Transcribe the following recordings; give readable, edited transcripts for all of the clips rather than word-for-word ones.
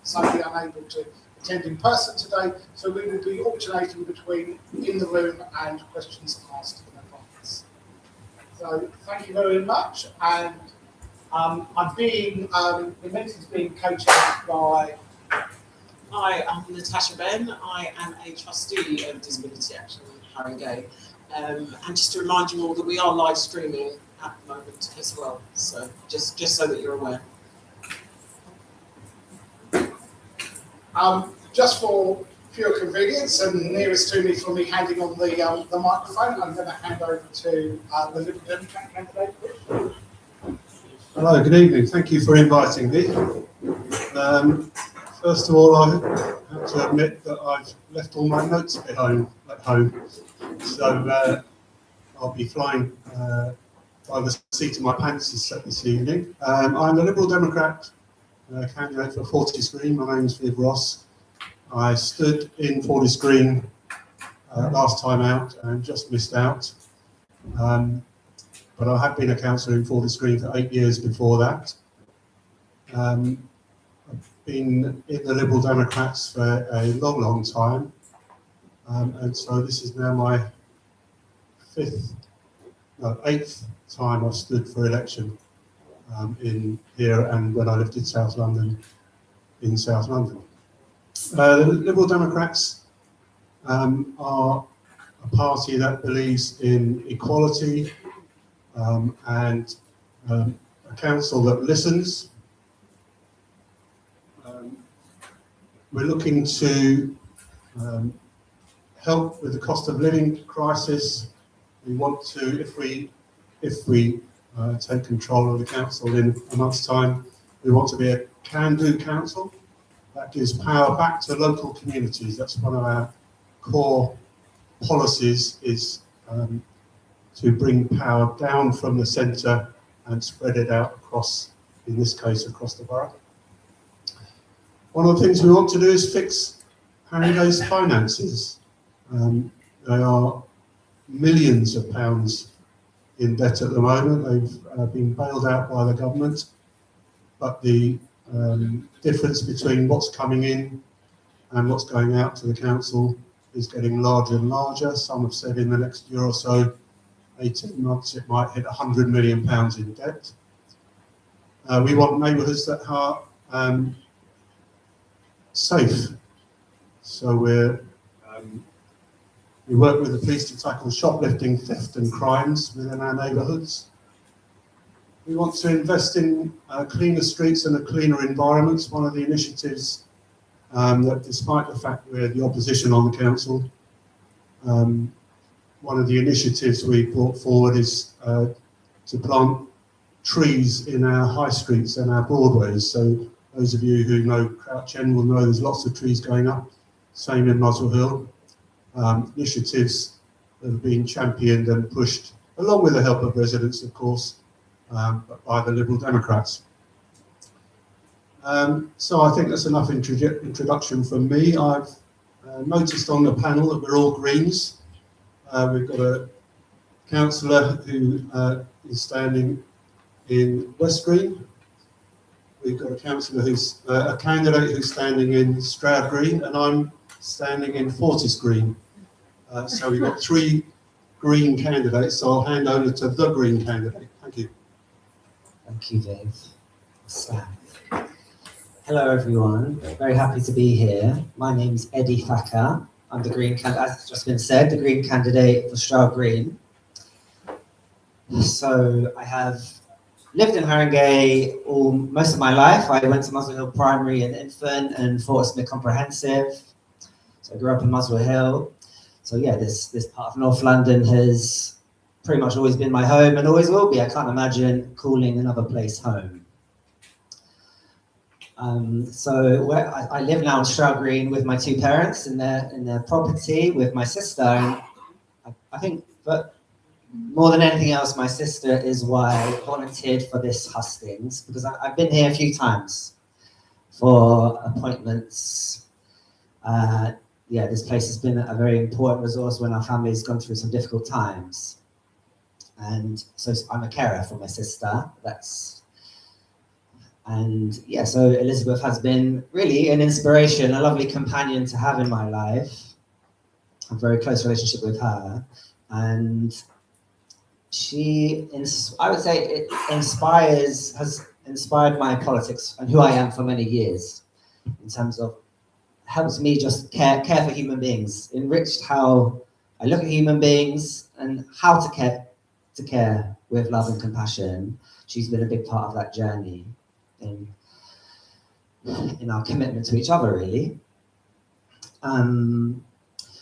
somebody unable to attend in person today, so we will be alternating between in the room and questions asked in advance. So thank you very much, and I'm being, the meeting's being co-chaired by... Hi, I'm Natasha Ben. I am a trustee of Disability Action Haringey. And just to remind you all that we are live streaming at the moment as well, so just so that you're aware. Just for pure convenience and nearest to me for me handing on the microphone, I'm going to hand over to the Liberal Democrat candidate. Hello, good evening. Thank you for inviting me. First of all, I have to admit that I've left all my notes behind at home, so I'll be flying by the seat of my pants this evening. I'm a Liberal Democrat candidate for Fortis Green. My name's Viv Ross. I stood in Fortis Green last time out and just missed out. But I have been a councillor in Fortis Green for 8 years before that. I've been in the Liberal Democrats for a long time, and so this is now my 8th time I've stood for election in here and when I lived in South London, The Liberal Democrats are a party that believes in equality and a council that listens. We're looking to help with the cost of living crisis. We want to, if we take control of the council in a month's time, we want to be a can-do council that gives power back to local communities. That's one of our core policies, is to bring power down from the centre and spread it out across, in this case, across the borough. One of the things we want to do is fix Haringey's finances. They are millions of pounds in debt at the moment. They've been bailed out by the government, but the difference between what's coming in and what's going out to the council is getting larger and larger. Some have said in the next year or so, 18 months, it might hit £100 million in debt. We want neighbourhoods that are safe. So we work with the police to tackle shoplifting, theft and crimes within our neighbourhoods. We want to invest in cleaner streets and a cleaner environment. One of the initiatives that, despite the fact we're the opposition on the council, one of the initiatives we brought forward is to plant trees in our high streets and our broadways. So those of you who know Crouch End will know there's lots of trees going up, same in Muswell Hill. Initiatives that have been championed and pushed, along with the help of residents, of course, but by the Liberal Democrats. So I think that's enough introduction from me. I've noticed on the panel that we're all Greens. We've got a councillor who is standing in West Green. We've got a councillor who's a candidate who's standing in Stroud Green, and I'm standing in Fortis Green. So we've got 3 Green candidates, so I'll hand over to the Green candidate. Thank you. Thank you, Dave. Hello, everyone. Very happy to be here. My name's Eddie Thacker. I'm the Green candidate, as just been said, the Green candidate for Stroud Green. So I have lived in Haringey most of my life. I went to Muswell Hill Primary and Infant and Fortismere Comprehensive. So I grew up in Muswell Hill. So yeah, this part of North London has pretty much always been my home and always will be. I can't imagine calling another place home. So where I live now in Stroud Green with my 2 parents in their property with my sister. And I think, but more than anything else, my sister is why I volunteered for this hustings, because I've been here a few times for appointments. Yeah, this place has been a very important resource when our family's gone through some difficult times. And so I'm a carer for my sister. And yeah, so Elizabeth has been really an inspiration, a lovely companion to have in my life. A very close relationship with her. And I would say it has inspired my politics and who I am for many years, in terms of helps me just care for human beings, enriched how I look at human beings and how to care with love and compassion. She's been a big part of that journey in our commitment to each other, really.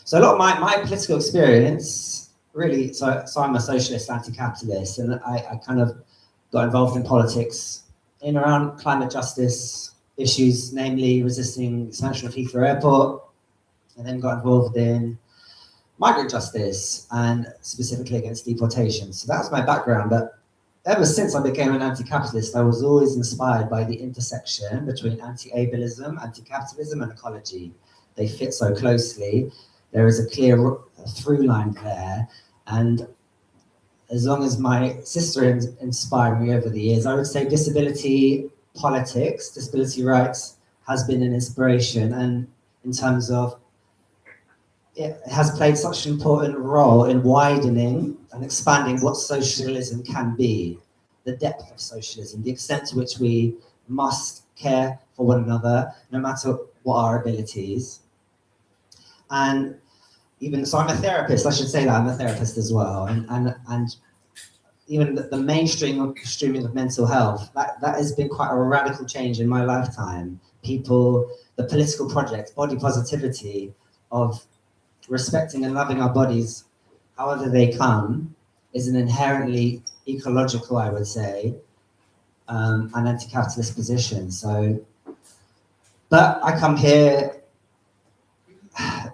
So a lot of my political experience, really, so I'm a socialist anti-capitalist, and I kind of got involved in politics in around climate justice issues, namely resisting expansion of Heathrow Airport, and then got involved in migrant justice and specifically against deportation. So that was my background, but ever since I became an anti-capitalist, I was always inspired by the intersection between anti-ableism, anti-capitalism, and ecology. They fit so closely. There is a clear through line there. And as long as my sister inspired me over the years, I would say disability politics, disability rights has been an inspiration. And in terms of, it has played such an important role in widening and expanding what socialism can be, the depth of socialism, the extent to which we must care for one another, no matter what our abilities. And even so, I'm a therapist. I should say that I'm a therapist as well. And even the mainstreaming of mental health, that has been quite a radical change in my lifetime. People, the political project, body positivity, of respecting and loving our bodies, however they come, is an inherently ecological, I would say, an anti-capitalist position. So, but I come here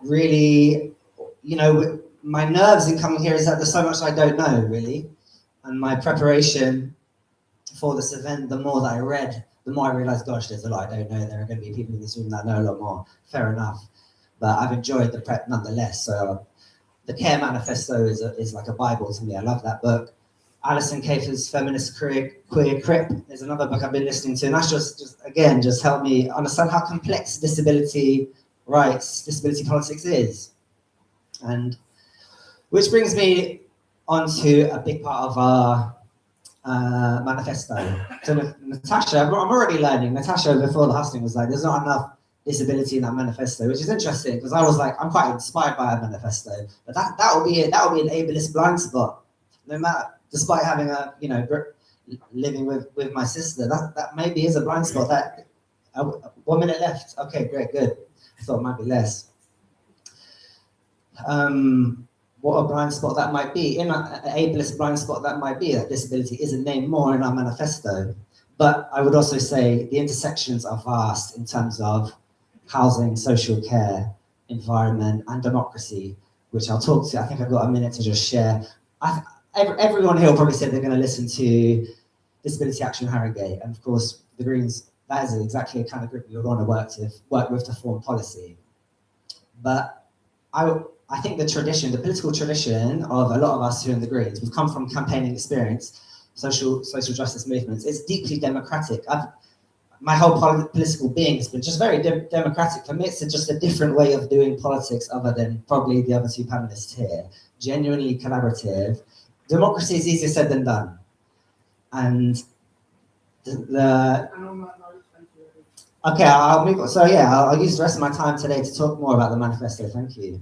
really, my nerves in coming here is that there's so much I don't know, really. And my preparation for this event, the more that I read, the more I realized, gosh, there's a lot I don't know. There are going to be people in this room that know a lot more. Fair enough. But I've enjoyed the prep nonetheless. So the Care Manifesto is like a Bible to me. I love that book. Alison Kafer's Feminist Queer Crip is another book I've been listening to. And that's just helped me understand how complex disability rights, disability politics is. And which brings me onto a big part of our manifesto. So Natasha, I'm already learning. Natasha before the husting was like, there's not enough disability in that manifesto, which is interesting because I was like, I'm quite inspired by a manifesto, but that will be an ableist blind spot. No matter, despite having living with my sister, that maybe is a blind spot. That 1 minute left. Okay, great, good. I thought it might be less. What a blind spot that might be, an ableist blind spot that might be, that disability isn't named more in our manifesto. But I would also say the intersections are vast in terms of housing, social care, environment, and democracy, which I'll talk to. I think I've got a minute to just share. Everyone here will probably say they're going to listen to Disability Action Haringey, and of course, the Greens, that is exactly the kind of group we would want to work with to form policy. But I think the political tradition of a lot of us here in the Greens, we've come from campaigning experience, social justice movements. It's deeply democratic. My whole political being has been just very democratic. For me, it's just a different way of doing politics other than probably the other two panelists here. Genuinely collaborative. Democracy is easier said than done. And okay, I'll move on. So yeah, I'll use the rest of my time today to talk more about the manifesto. Thank you.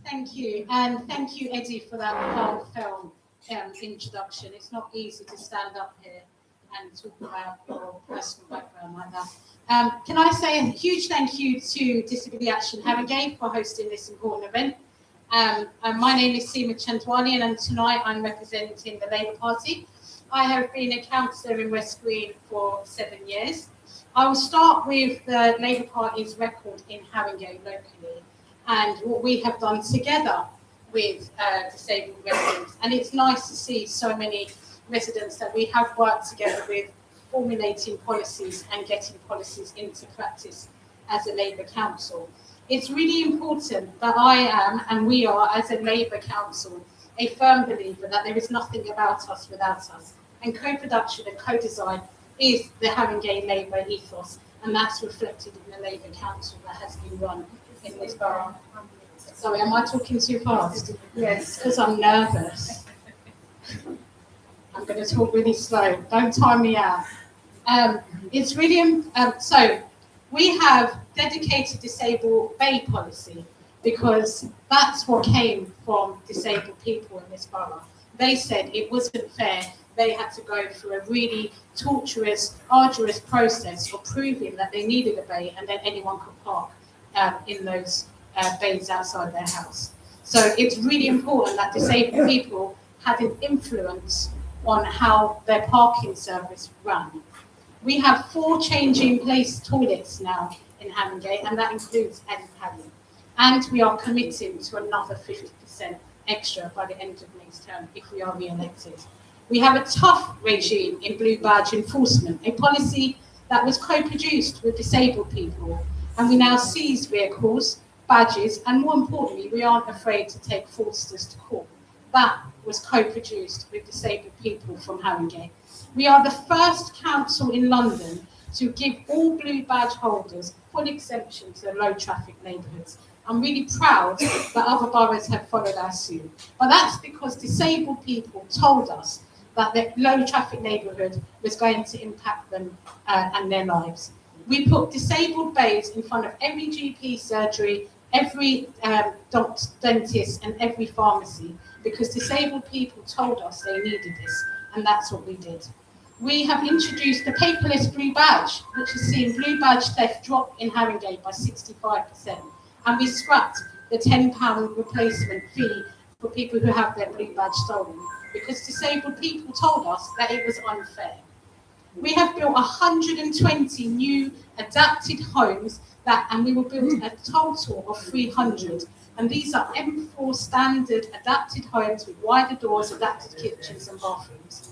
Thank you, and thank you, Eddie, for that heartfelt introduction. It's not easy to stand up here and talk about your personal background like that. Can I say a huge thank you to Disability Action Haringey for hosting this important event. My name is Seema Chandwani, and tonight I'm representing the Labour Party. I have been a councillor in West Green for 7 years. I will start with the Labour Party's record in Haringey locally, and what we have done together with disabled residents. And it's nice to see so many residents that we have worked together with, formulating policies and getting policies into practice as a Labour Council. It's really important that I am, and we are, as a Labour Council, a firm believer that there is nothing about us without us. And co-production and co-design is the Haringey Labour ethos, and that's reflected in the Labour Council that has been run in this borough. Sorry, am I talking too fast? Yes, because I'm nervous. I'm going to talk really slow. Don't time me out. It's really, so we have dedicated disabled bay policy because that's what came from disabled people in this borough. They said it wasn't fair. They had to go through a really torturous, arduous process of proving that they needed a bay and then anyone could park in those bays outside their house. So it's really important that disabled people had an influence on how their parking service ran. We have 4 changing place toilets now in Haringey, and that includes Ed Harry. And we are committing to another 50% extra by the end of next term if we are re-elected. We have a tough regime in blue badge enforcement, a policy that was co-produced with disabled people, and we now seize vehicles, badges, and more importantly, we aren't afraid to take fraudsters to court. That was co-produced with disabled people from Haringey. We are the first council in London to give all blue badge holders full exemption to the low traffic neighbourhoods. I'm really proud that other boroughs have followed our suit. But that's because disabled people told us that the low traffic neighbourhood was going to impact them and their lives. We put disabled bays in front of every GP surgery, every dentist and every pharmacy because disabled people told us they needed this, and that's what we did. We have introduced the paperless blue badge, which has seen blue badge theft drop in Haringey by 65%, and we scrapped the £10 replacement fee for people who have their blue badge stolen because disabled people told us that it was unfair. We have built 120 new adapted homes and we will build a total of 300. And these are M4 standard adapted homes with wider doors, adapted kitchens and bathrooms.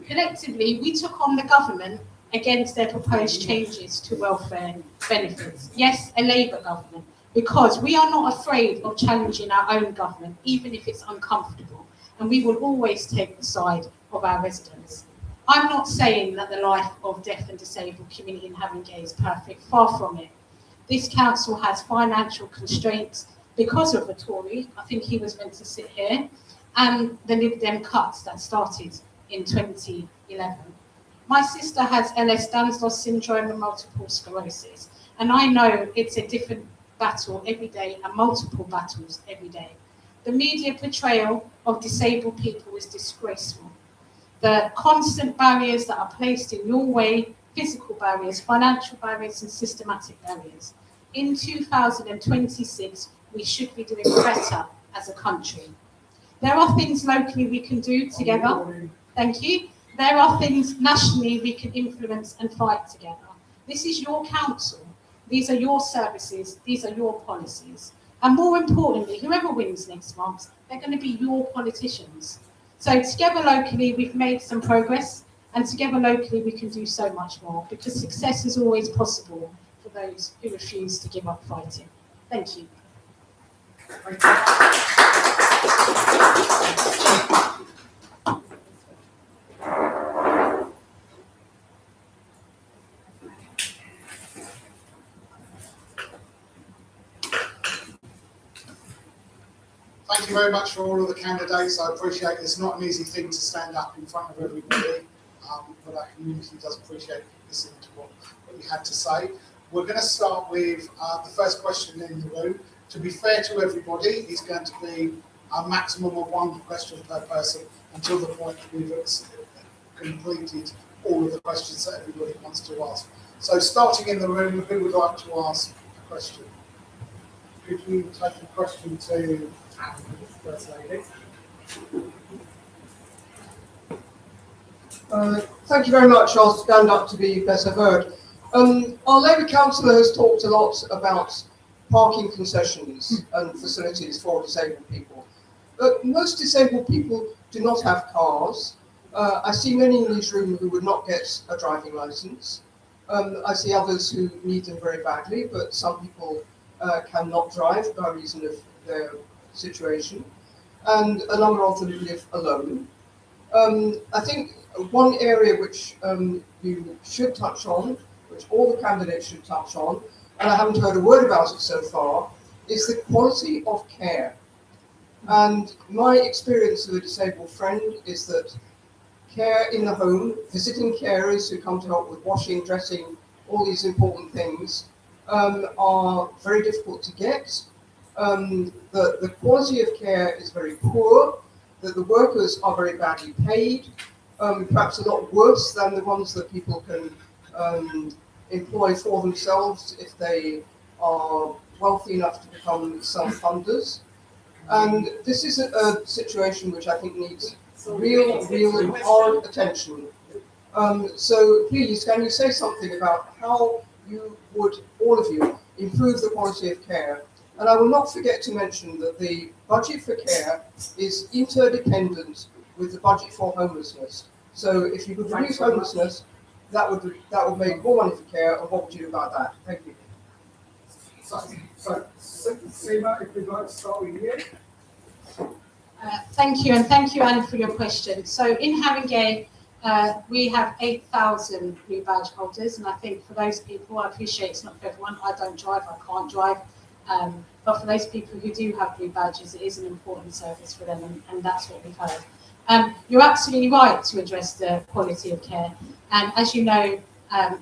Collectively, we took on the government against their proposed changes to welfare benefits. Yes, a Labour government, because we are not afraid of challenging our own government, even if it's uncomfortable. And we will always take the side of our residents. I'm not saying that the life of deaf and disabled community in Haringey is perfect, far from it. This council has financial constraints because of the Tory, I think he was meant to sit here, and the Lib Dem cuts that started in 2011. My sister has Ehlers-Danlos syndrome and multiple sclerosis, and I know it's a different battle every day and multiple battles every day. The media portrayal of disabled people is disgraceful. The constant barriers that are placed in your way, physical barriers, financial barriers and systematic barriers. In 2026, we should be doing better as a country. There are things locally we can do together. Thank you. There are things nationally we can influence and fight together. This is your council. These are your services. These are your policies. And more importantly, whoever wins next month, they're going to be your politicians. So together locally, we've made some progress, and together locally, we can do so much more because success is always possible for those who refuse to give up fighting. Thank you. Thank you very much for all of the candidates. I appreciate it's not an easy thing to stand up in front of everybody, but our community does appreciate listening to what you had to say. We're going to start with the first question in the room. To be fair to everybody, it's going to be a maximum of 1 question per person until the point we've completed all of the questions that everybody wants to ask. So starting in the room, who would like to ask a question? Could you take the question to First Lady? Thank you very much. I'll stand up to be better heard. Our Labour councillor has talked a lot about parking concessions and facilities for disabled people. But most disabled people do not have cars. I see many in this room who would not get a driving licence. I see others who need them very badly, but some people cannot drive by reason of their situation, and a number of them live alone. I think one area which you should touch on, which all the candidates should touch on, and I haven't heard a word about it so far, is the quality of care. And my experience of a disabled friend is that care in the home, visiting carers who come to help with washing, dressing, all these important things, are very difficult to get. The quality of care is very poor, that the workers are very badly paid, perhaps a lot worse than the ones that people can employ for themselves if they are wealthy enough to become self-funders. And this is a situation which I think needs real hard attention. So please, can you say something about how you would, all of you, improve the quality of care? And I will not forget to mention that the budget for care is interdependent with the budget for homelessness. So if you could reduce homelessness, that would make more money for care, and what would you do about that? Thank you. So Seema, if we'd like to start with you. Thank you, and thank you, Anne, for your question. So in Haringey, we have 8,000 blue badge holders, and I think for those people, I appreciate it's not for everyone. I don't drive, I can't drive, but for those people who do have blue badges, it is an important service for them, and that's what we've heard. You're absolutely right to address the quality of care, and as you know,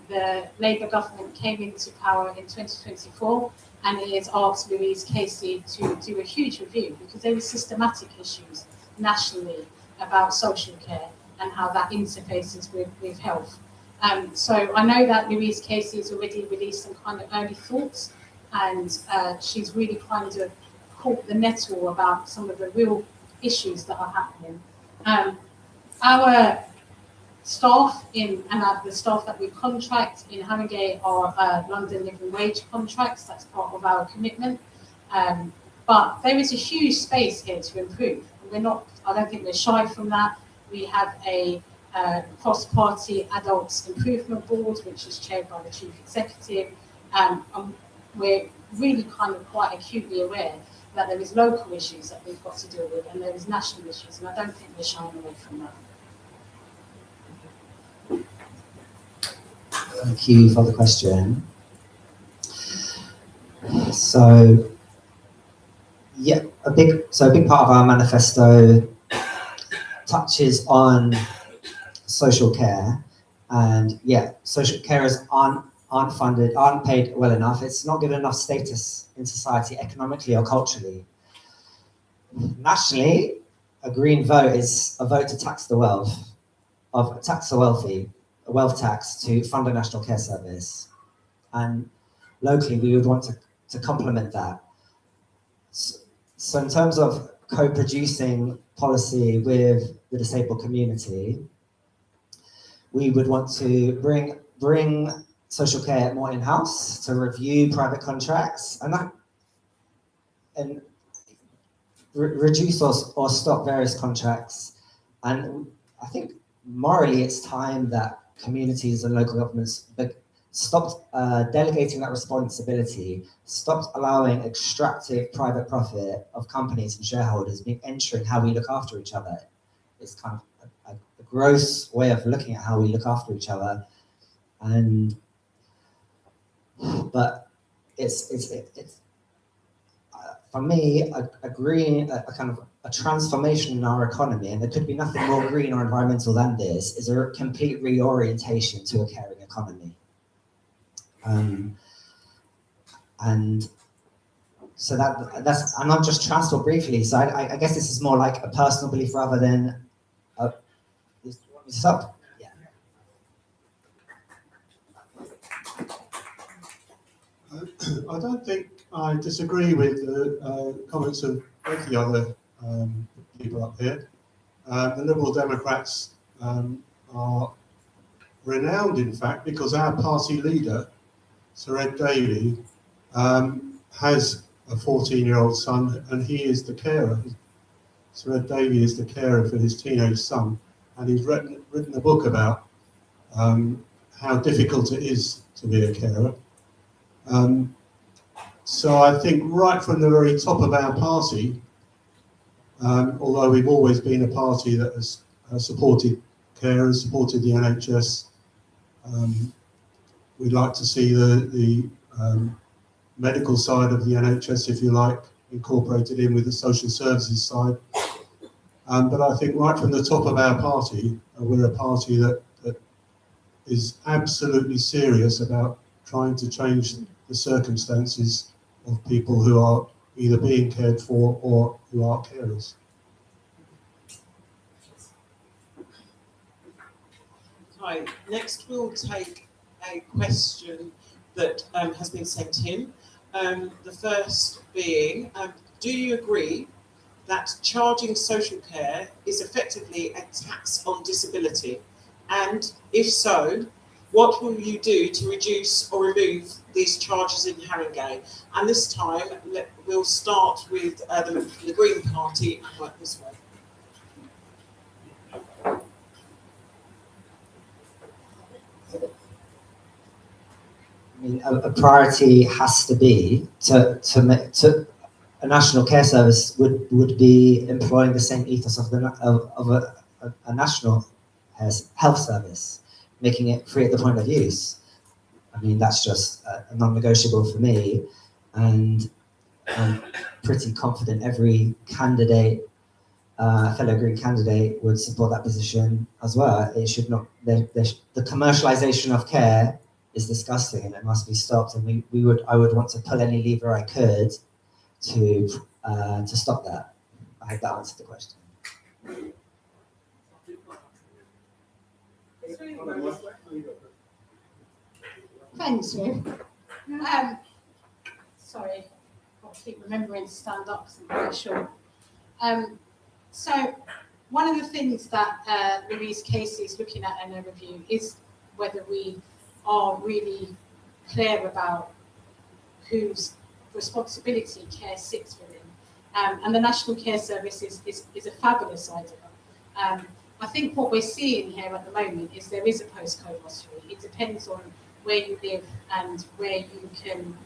the Labour government came into power in 2024, and it has asked Louise Casey to do a huge review because there are systematic issues nationally about social care and how that interfaces with health. So I know that Louise Casey has already released some kind of early thoughts, and she's really kind of caught the nettle about some of the real issues that are happening. Our staff and the staff that we contract in Haringey are London living wage contracts. That's part of our commitment. But there is a huge space here to improve. I don't think we're shy from that. We have a cross-party adults improvement board, which is chaired by the chief executive. And we're really kind of quite acutely aware that there is local issues that we've got to deal with, and there is national issues, and I don't think we're shying away from that. Thank you for the question. So, yeah, a big part of our manifesto touches on social care, and yeah, social carers aren't funded, aren't paid well enough. It's not given enough status in society, economically or culturally. Nationally, a green vote is a vote to tax the wealthy, a wealth tax to fund a national care service. And locally, we would want to complement that. So in terms of co-producing policy with the disabled community, we would want to bring social care more in-house, to review private contracts, and reduce or stop various contracts. And I think morally it's time that communities and local governments stopped delegating that responsibility, stopped allowing extractive private profit of companies and shareholders entering how we look after each other. It's kind of a gross way of looking at how we look after each other. But it's for me, a kind of a transformation in our economy, and there could be nothing more green or environmental than this, is a complete reorientation to a caring economy. And so that's, and I'll just transport briefly. So I guess this is more like a personal belief rather than is this up? Yeah. I don't think I disagree with the comments of both the other people up here. The Liberal Democrats are renowned, in fact, because our party leader, Sir Ed Davey, has a 14-year-old son, and he is the carer. Sir Ed Davey is the carer for his teenage son, and he's written a book about how difficult it is to be a carer. So I think right from the very top of our party, although we've always been a party that has supported carers, supported the NHS, we'd like to see the medical side of the NHS, if you like, incorporated in with the social services side. But I think right from the top of our party, we're a party that is absolutely serious about trying to change the circumstances of people who are either being cared for or who are carers. Hi, next we'll take a question that has been sent in. The first being, do you agree that charging social care is effectively a tax on disability? And if so, what will you do to reduce or remove these charges in Haringey? And this time, we'll start with the Green Party and work this way. I mean, a priority has to be to a national care service would be employing the same ethos of a national health service, making it free at the point of use. I mean, that's just a non-negotiable for me, and I'm pretty confident every candidate, fellow Green candidate, would support that position as well. It should not. The commercialisation of care is disgusting, and it must be stopped. And I would want to pull any lever I could to stop that. I hope that answered the question. Thank you. Sorry, I'll keep remembering to stand up because I'm quite short. So one of the things that Louise Casey is looking at in her review is whether we are really clear about whose responsibility care sits within. And the National Care Service is a fabulous idea. I think what we're seeing here at the moment is there is a postcode lottery. It depends on where you live and where you can.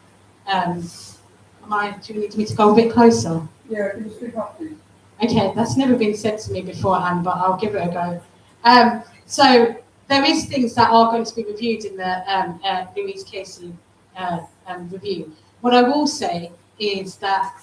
Do you need me to go a bit closer? Yeah, can you speak up, please? Okay, that's never been said to me beforehand, but I'll give it a go. So there is things that are going to be reviewed in the Louise Casey review. What I will say is that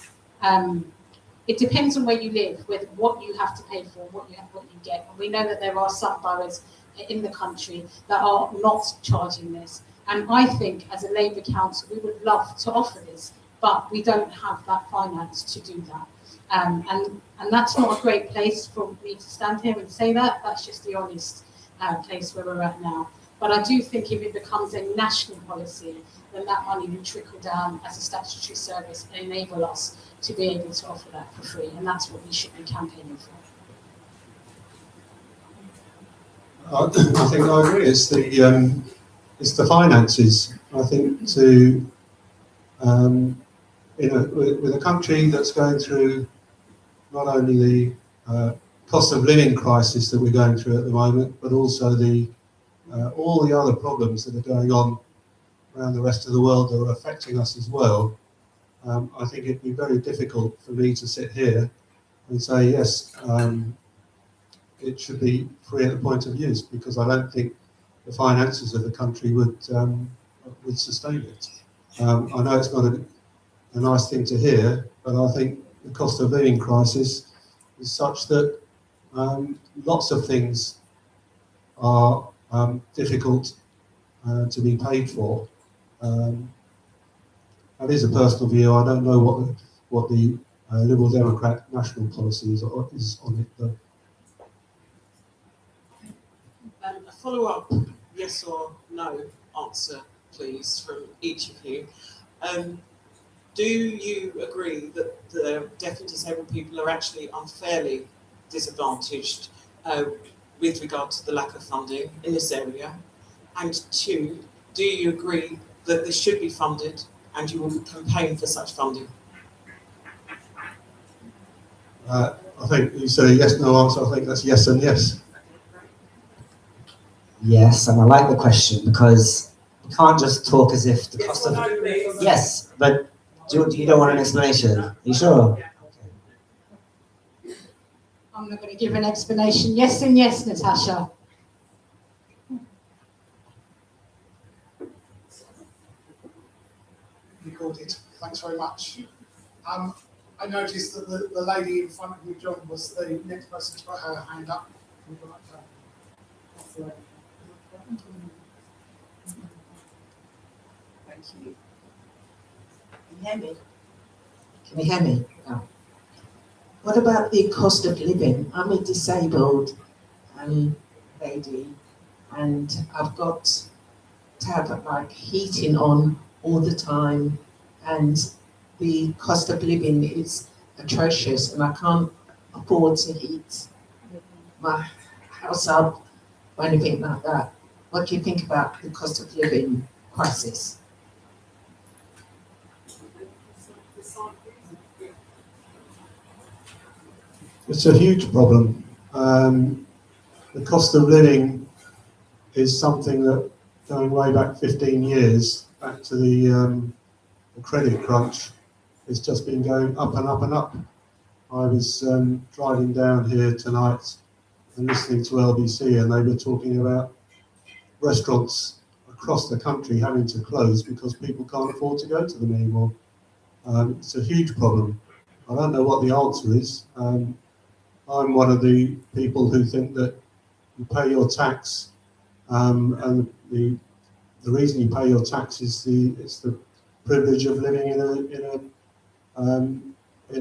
it depends on where you live, with what you have to pay for, what you get. And we know that there are some boroughs in the country that are not charging this. And I think as a Labour council, we would love to offer this, but we don't have that finance to do that. And that's not a great place for me to stand here and say that. That's just the honest place where we're at now. But I do think if it becomes a national policy, then that money will trickle down as a statutory service and enable us to be able to offer that for free. And that's what we should be campaigning for. I think I agree. It's the finances. I think with a country that's going through not only the cost of living crisis that we're going through at the moment, but also all the other problems that are going on around the rest of the world that are affecting us as well. I think it'd be very difficult for me to sit here and say, yes, it should be free at the point of use, because I don't think the finances of the country would sustain it. I know it's not a nice thing to hear, but I think the cost of living crisis is such that lots of things are difficult to be paid for. That is a personal view. I don't know what the Liberal Democrat national policy is on it, though. A follow-up yes or no answer, please, from each of you. Do you agree that the deaf and disabled people are actually unfairly disadvantaged with regard to the lack of funding in this area? And two, do you agree that this should be funded and you will campaign for such funding? I think you said a yes/no answer. I think that's yes and yes. Yes, and I like the question because you can't just talk as if the cost of... Yes, but you don't want an explanation. Are you sure? I'm not going to give an explanation. Yes and yes, Natasha. Recorded. Thanks very much. I noticed that the lady in front of me, John, was the next person to put her hand up. Would you like to- that's the lady. Thank you. Can you hear me? Can you hear me? Oh. What about the cost of living? I'm a disabled lady, and I've got to have like heating on all the time, and the cost of living is atrocious, and I can't afford to heat my house up or anything like that. What do you think about the cost of living crisis? It's a huge problem. The cost of living is something that, going way back 15 years, back to the credit crunch, it's just been going up and up and up. I was driving down here tonight and listening to LBC, and they were talking about restaurants across the country having to close because people can't afford to go to them anymore. It's a huge problem. I don't know what the answer is. I'm one of the people who think that you pay your tax, and the reason you pay your tax is it's the privilege of living in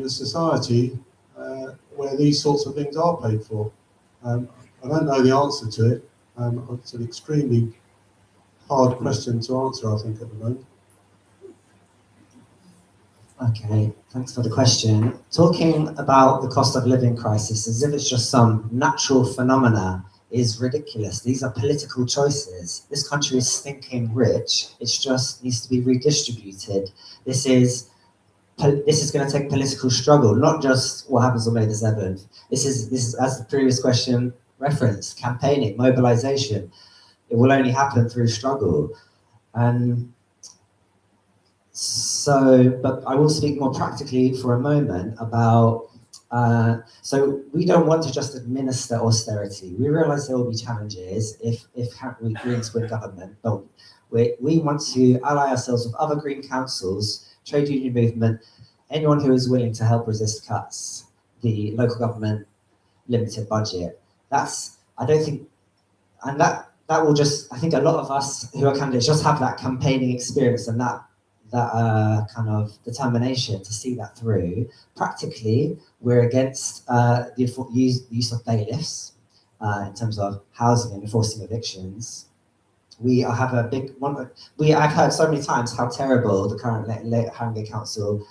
a society where these sorts of things are paid for. I don't know the answer to it. It's an extremely hard question to answer, I think, at the moment. Okay, thanks for the question. Talking about the cost of living crisis as if it's just some natural phenomena is ridiculous. These are political choices. This country is stinking rich. It just needs to be redistributed. This is going to take political struggle, not just what happens on May the 7th. This is, as the previous question referenced, campaigning, mobilization. It will only happen through struggle. And so, but I will speak more practically for a moment about, so we don't want to just administer austerity. We realize there will be challenges if we Greens win government, but we want to ally ourselves with other Green councils, trade union movement, anyone who is willing to help resist cuts, the local government limited budget. I don't think, and that will just, I think a lot of us who are candidates just have that campaigning experience and that kind of determination to see that through. Practically, we're against the use of bailiffs in terms of housing and enforcing evictions. We have a big one. I've heard so many times how terrible the current Haringey Council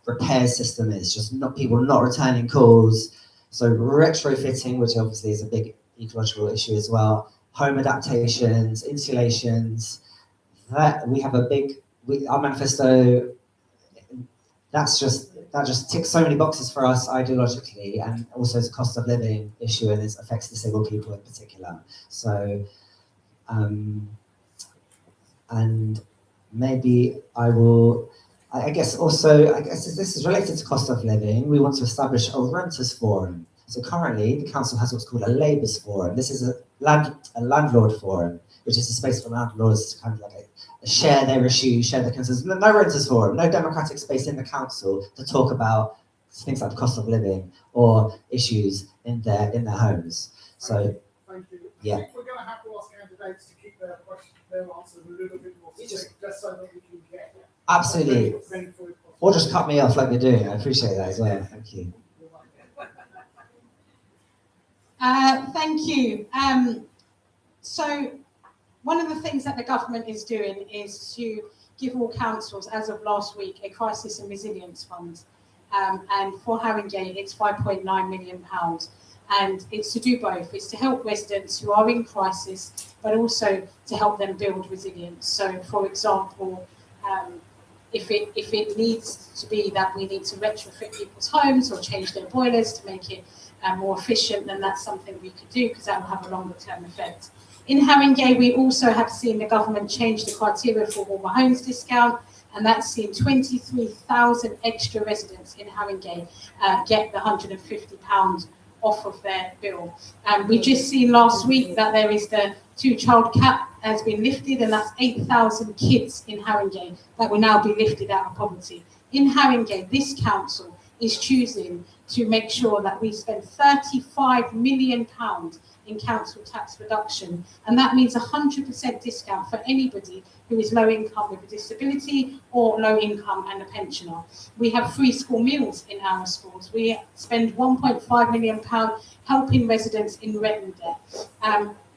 repairs system is. Just people not returning calls. So retrofitting, which obviously is a big ecological issue as well. Home adaptations, insulations. That we have our manifesto. That just ticks so many boxes for us ideologically, and also it's a cost of living issue, and it affects disabled people in particular. So, and maybe I guess this is related to cost of living. We want to establish a renters forum. So currently, the council has what's called a labours forum. This is a landlord forum, which is a space for landlords to kind of like share their issues, share their concerns. No renters forum, no democratic space in the council to talk about things like the cost of living or issues in their homes. So, Thank you. Yeah. I think we're going to have to ask candidates to keep their answers a little bit more succinct, just so that we can get absolutely. Or just cut me off like you're doing. I appreciate that as well. Thank you. Thank you. So one of the things that the government is doing is to give all councils, as of last week, a crisis and resilience fund. And for Haringey, it's £5.9 million. And it's to do both. It's to help residents who are in crisis, but also to help them build resilience. So, for example, if it needs to be that we need to retrofit people's homes or change their boilers to make it more efficient, then that's something we could do because that will have a longer term effect. In Haringey, we also have seen the government change the criteria for warmer homes discount, and that's seen 23,000 extra residents in Haringey get the £150 off of their bill. We've just seen last week that there is the 2-child cap has been lifted, and that's 8,000 kids in Haringey that will now be lifted out of poverty. In Haringey, this council is choosing to make sure that we spend £35 million in council tax reduction, and that means 100% discount for anybody who is low income with a disability or low income and a pensioner. We have free school meals in our schools. We spend £1.5 million helping residents in rent debt.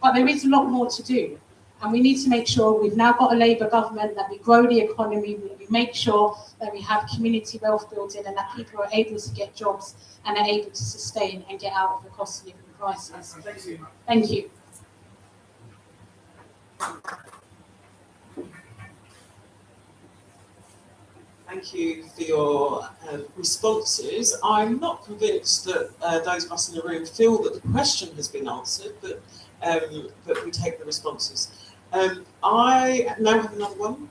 But there is a lot more to do. And we need to make sure we've now got a Labour government, that we grow the economy, we make sure that we have community wealth building, and that people are able to get jobs and are able to sustain and get out of the cost of living crisis. Thank you. Thank you for your responses. I'm not convinced that those of us in the room feel that the question has been answered, but we take the responses. I now have another one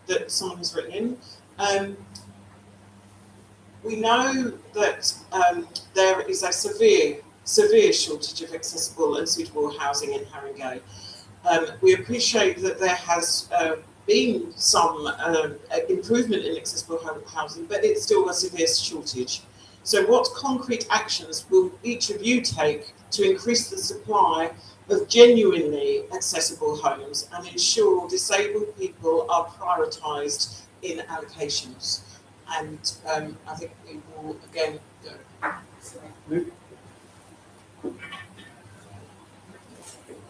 that someone has written in. We know that there is a severe shortage of accessible and suitable housing in Haringey. We appreciate that there has been some improvement in accessible housing, but it's still a severe shortage. So what concrete actions will each of you take to increase the supply of genuinely accessible homes and ensure disabled people are prioritised in allocations? And I think we will again go.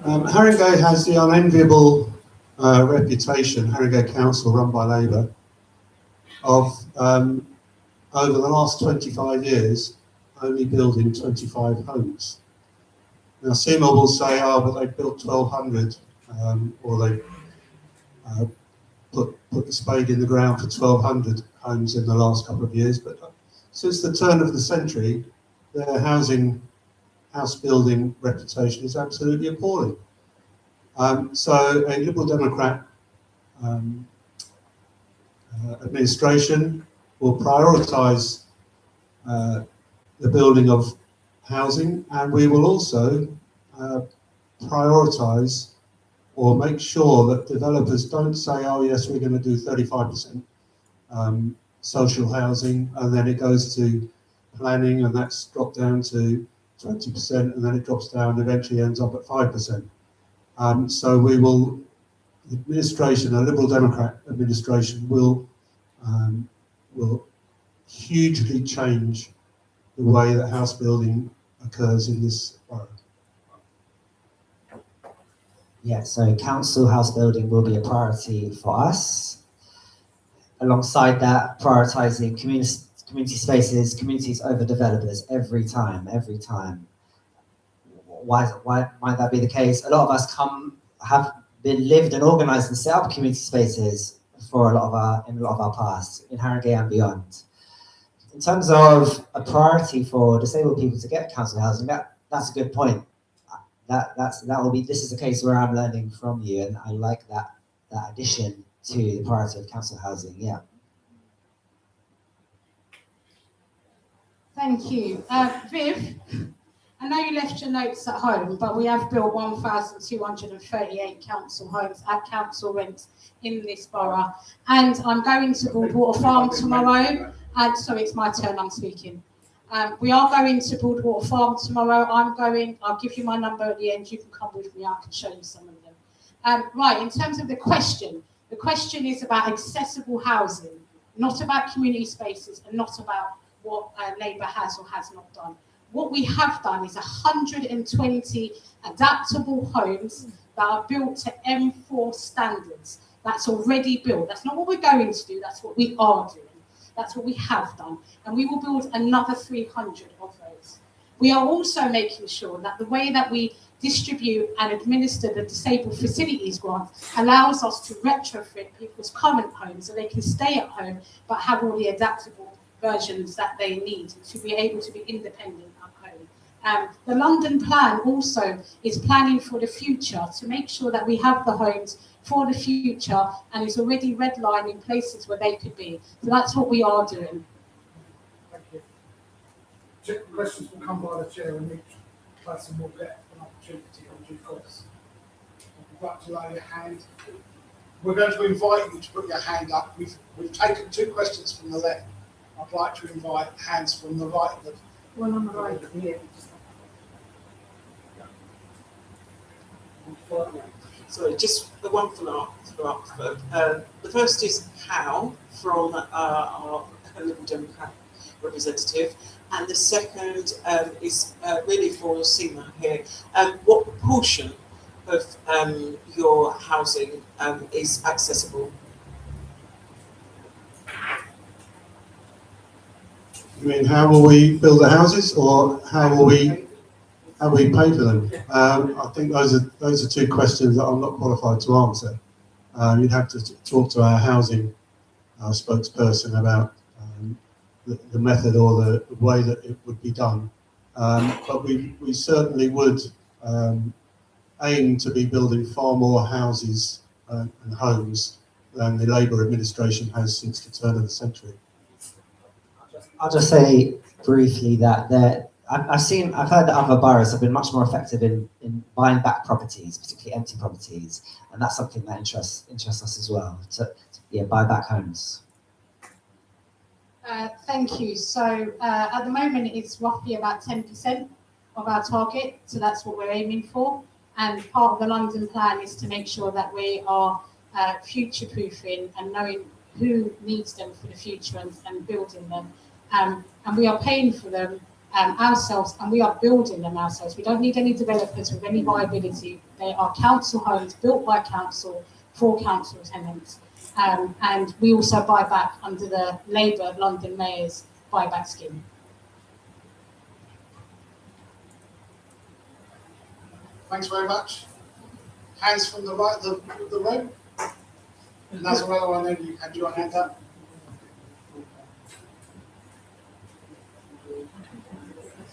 Haringey has the unenviable reputation, Haringey Council run by Labour, of over the last 25 years only building 25 homes. Now Seymour will say, oh, but they built 1,200 or they put the spade in the ground for 1,200 homes in the last couple of years, but since the turn of the century their house building reputation is absolutely appalling. So a Liberal Democrat administration will prioritise the building of housing, and we will also prioritise or make sure that developers don't say, oh yes, we're going to do 35% social housing, and then it goes to planning and that's dropped down to 20%, and then it drops down and eventually ends up at 5%. So we will, the administration, a Liberal Democrat administration, will hugely change the way that house building occurs in this borough. Yeah, so council house building will be a priority for us. Alongside that, prioritising community spaces, communities over developers every time. Why might that be the case? A lot of us have been lived and organised and set up community spaces for in a lot of our past, in Haringey and beyond. In terms of a priority for disabled people to get council housing, that's a good point. This is a case where I'm learning from you, and I like that addition to the priority of council housing. Yeah. Thank you. Viv, I know you left your notes at home, but we have built 1,238 council homes at council rent in this borough. And I'm going to Broadwater Farm tomorrow. And so it's my turn, I'm speaking. We are going to Broadwater Farm tomorrow. I'll give you my number at the end. You can come with me, I can show you some of them. Right, in terms of the question is about accessible housing, not about community spaces, and not about what Labour has or has not done. What we have done is 120 adaptable homes that are built to M4 standards. That's already built. That's not what we're going to do, that's what we are doing. That's what we have done. And we will build another 300 of those. We are also making sure that the way that we distribute and administer the disabled facilities grant allows us to retrofit people's current homes so they can stay at home but have all the adaptable versions that they need to be able to be independent at home. The London plan also is planning for the future to make sure that we have the homes for the future, and it's already redlining places where they could be. So that's what we are doing. Thank you. Questions will come by the chair and each person will get an opportunity on due course. If you'd like to lower your hand, we're going to invite you to put your hand up. We've taken 2 questions from the left. I'd like to invite hands from the right. One on the right here. So just the one for Oxford. The first is how, from our Liberal Democrat representative, and the second is really for Seema here. What proportion of your housing is accessible? You mean how will we build the houses, or how will we pay for them? I think those are 2 questions that I'm not qualified to answer. You'd have to talk to our housing spokesperson about the method or the way that it would be done. But we certainly would aim to be building far more houses and homes than the Labour administration has since the turn of the century. I'll just say briefly that I've heard that other boroughs have been much more effective in buying back properties, particularly empty properties, and that's something that interests us as well. To buy back homes. Thank you. So at the moment, it's roughly about 10% of our target. So that's what we're aiming for. And part of the London plan is to make sure that we are future-proofing and knowing who needs them for the future and building them. And we are paying for them ourselves, and we are building them ourselves. We don't need any developers with any viability. They are council homes built by council for council tenants. And we also buy back under the Labour London Mayor's buyback scheme. Thanks very much. Hands from the right of the room. Nazarella, I know you had your hand up.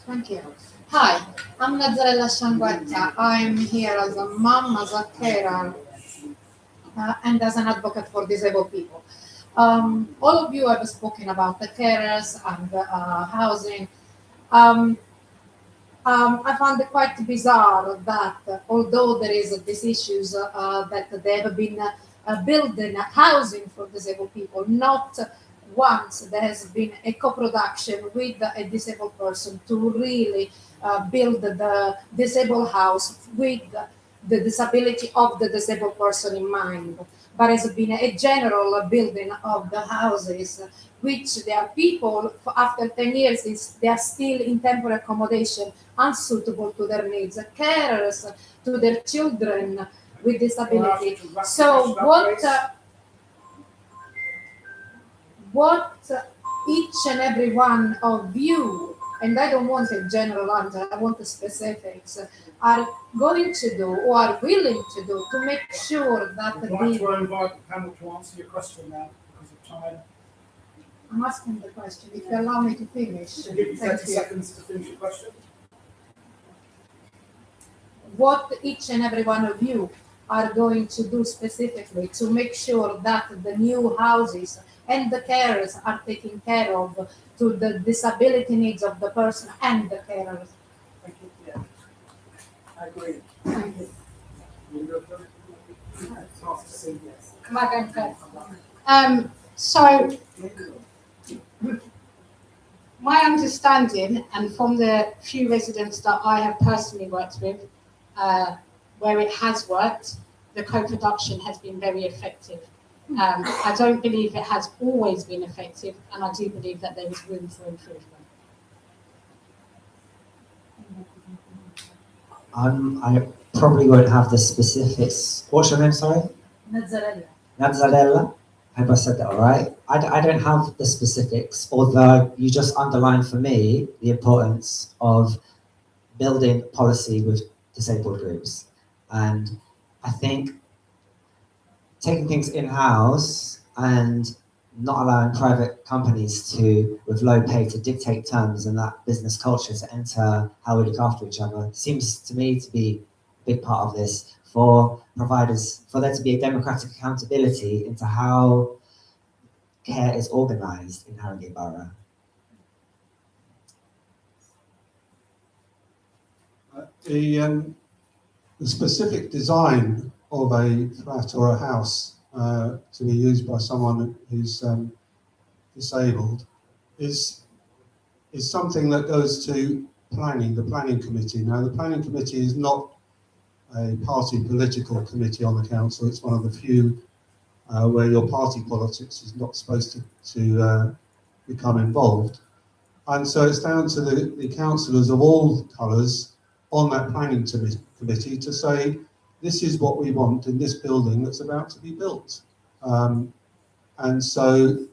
Thank you. Hi, I'm Nazarella Shanguetta. I'm here as a mom, as a carer, and as an advocate for disabled people. All of you have spoken about the carers and housing. I found it quite bizarre that although there is these issues that they have been building housing for disabled people, not once there has been a co-production with a disabled person to really build the disabled house with the disability of the disabled person in mind, but has been a general building of the houses, which there are people after 10 years they are still in temporary accommodation, unsuitable to their needs, carers to their children with disability. So what each and every one of you, and I don't want a general answer, I want the specifics, are going to do or are willing to do to make sure that I'd like to invite the panel to answer your question now because of time. I'm asking the question, if you allow me to finish. I'll give you 30 Thank you. seconds to finish your question. What each and every one of you are going to do specifically to make sure that the new houses and the carers are taken care of to the disability needs of the person and the carers. Thank you. Yeah. I agree. Thank you. It's hard to see, yes. Madam Chair. So my understanding, and from the few residents that I have personally worked with, where it has worked, the co-production has been very effective. I don't believe it has always been effective, and I do believe that there is room for improvement. I probably won't have the specifics. What's your name, sorry? Nazarella. I hope I said that all right. I don't have the specifics, although you just underlined for me the importance of building policy with disabled groups. And I think taking things in-house and not allowing private companies to, with low pay, to dictate terms and that business culture to enter how we look after each other seems to me to be a big part of this for providers, for there to be a democratic accountability into how care is organised in Haringey Borough. The specific design of a flat or a house to be used by someone who's disabled is something that goes to planning, the planning committee. Now, the planning committee is not a party political committee on the council. It's one of the few where your party politics is not supposed to become involved. And so it's down to the councillors of all colours on that planning committee to say, this is what we want in this building that's about to be built. And so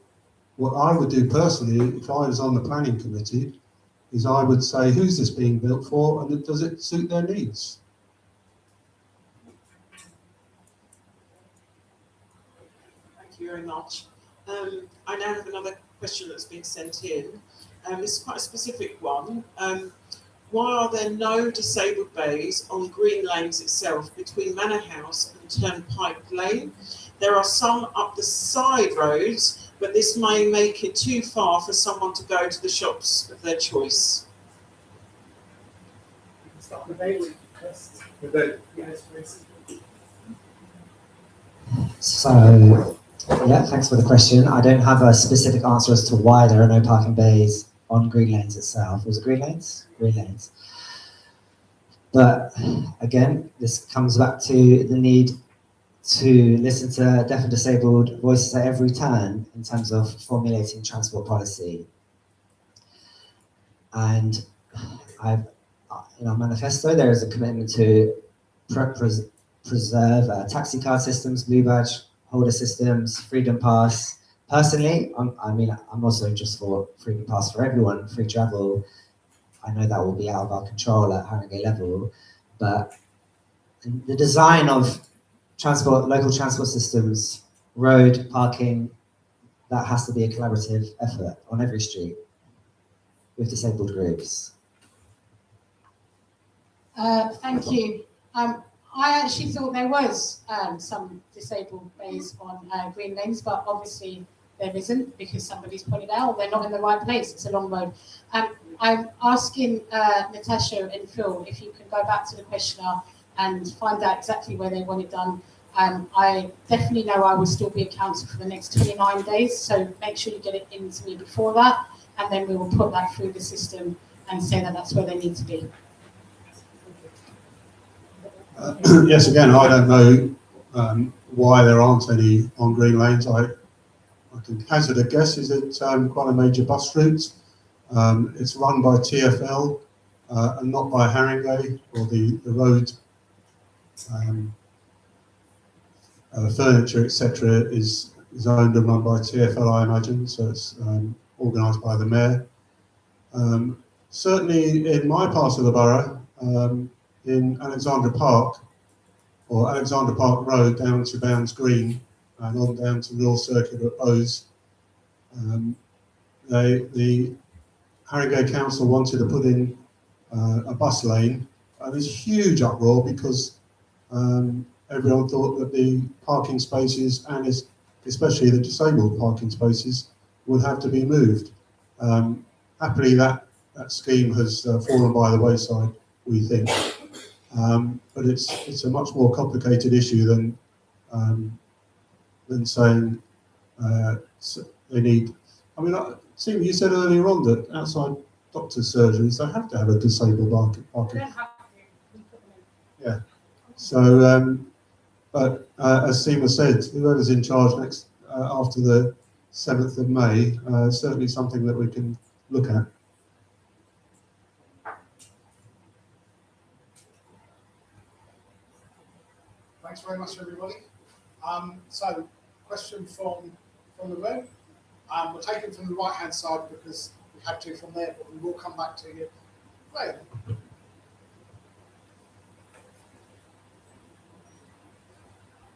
what I would do personally, if I was on the planning committee, is I would say, who's this being built for, and does it suit their needs? Thank you very much. I now have another question that's been sent in. This is quite a specific one. Why are there no disabled bays on Green Lanes itself between Manor House and Turnpike Lane? There are some up the side roads, but this may make it too far for someone to go to the shops of their choice. Start the day with first. Yes, please. So, yeah, thanks for the question. I don't have a specific answer as to why there are no parking bays on Green Lanes itself. Was it Green Lanes? Green Lanes. But again, this comes back to the need to listen to deaf and disabled voices at every turn in terms of formulating transport policy. And in our manifesto, there is a commitment to preserve taxi card systems, blue badge holder systems, freedom pass. Personally, I'm also just for freedom pass for everyone, free travel. I know that will be out of our control at Haringey level, but the design of local transport systems, road, parking, that has to be a collaborative effort on every street with disabled groups. Thank you. I actually thought there was some disabled bays on Green Lanes, but obviously there isn't because somebody's put it out. They're not in the right place. It's a long road. I'm asking Natasha and Phil if you can go back to the questionnaire and find out exactly where they want it done. I definitely know I will still be a councillor for the next 29 days, so make sure you get it in to me before that, and then we will put that through the system and say that that's where they need to be. Yes, again, I don't know why there aren't any on Green Lanes. I can hazard a guess. Is it quite a major bus route? It's run by TfL and not by Haringey, or the road furniture, etc. is owned and run by TfL, I imagine. So it's organised by the mayor. Certainly in my part of the borough, in Alexandra Park, or Alexandra Park Road down to Bounds Green and on down to Royal Circuit at Bowes, the Haringey Council wanted to put in a bus lane, and there's a huge uproar because everyone thought that the parking spaces, and especially the disabled parking spaces, would have to be moved. Happily, that scheme has fallen by the wayside, we think. But it's a much more complicated issue than saying they need. I mean, Steve, you said earlier on that outside doctors' surgeries they have to have a disabled parking. Yeah. So, but as Seema said, whoever's in charge next after the 7th of May, certainly something that we can look at. Thanks very much, everybody. So, question from the room. We'll take it from the right-hand side because we had to from there, but we will come back to you. Right.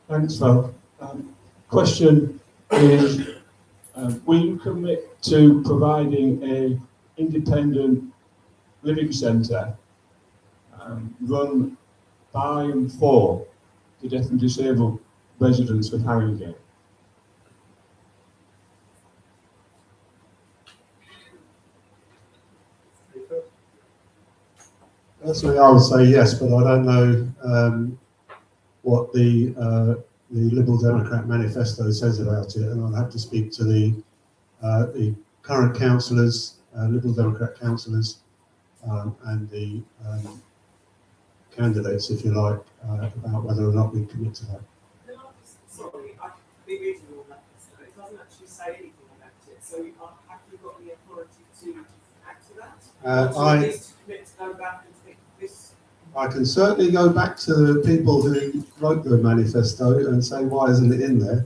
Thanks, Phil. Question is, Will you commit to providing a independent living centre run by and for the deaf and disabled residents of Haringey? Personally, I would say yes, but I don't know what the Liberal Democrat manifesto says about it, and I'll have to speak to the current councillors, Liberal Democrat councillors, and the candidates, if you like, about whether or not we commit to that. Sorry, I could be reading all that, so it doesn't actually say anything about it. So have you got the authority to act to that? Or at least commit to go back and think this? I can certainly go back to the people who wrote the manifesto and say, why isn't it in there?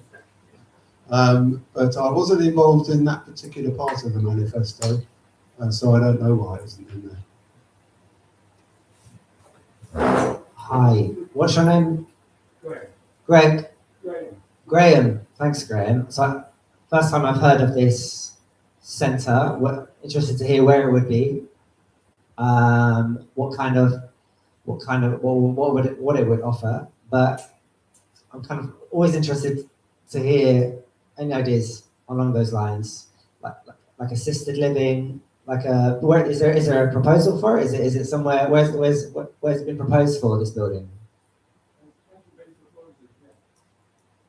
But I wasn't involved in that particular part of the manifesto, so I don't know why it isn't in there. Hi, what's your name? Greg. Graham. Thanks, Graham. So, first time I've heard of this centre. Interested to hear where it would be. What it would offer. But I'm kind of always interested to hear any ideas along those lines, like assisted living. Where is there a proposal for it? Is it somewhere? Where's it been proposed for, this building?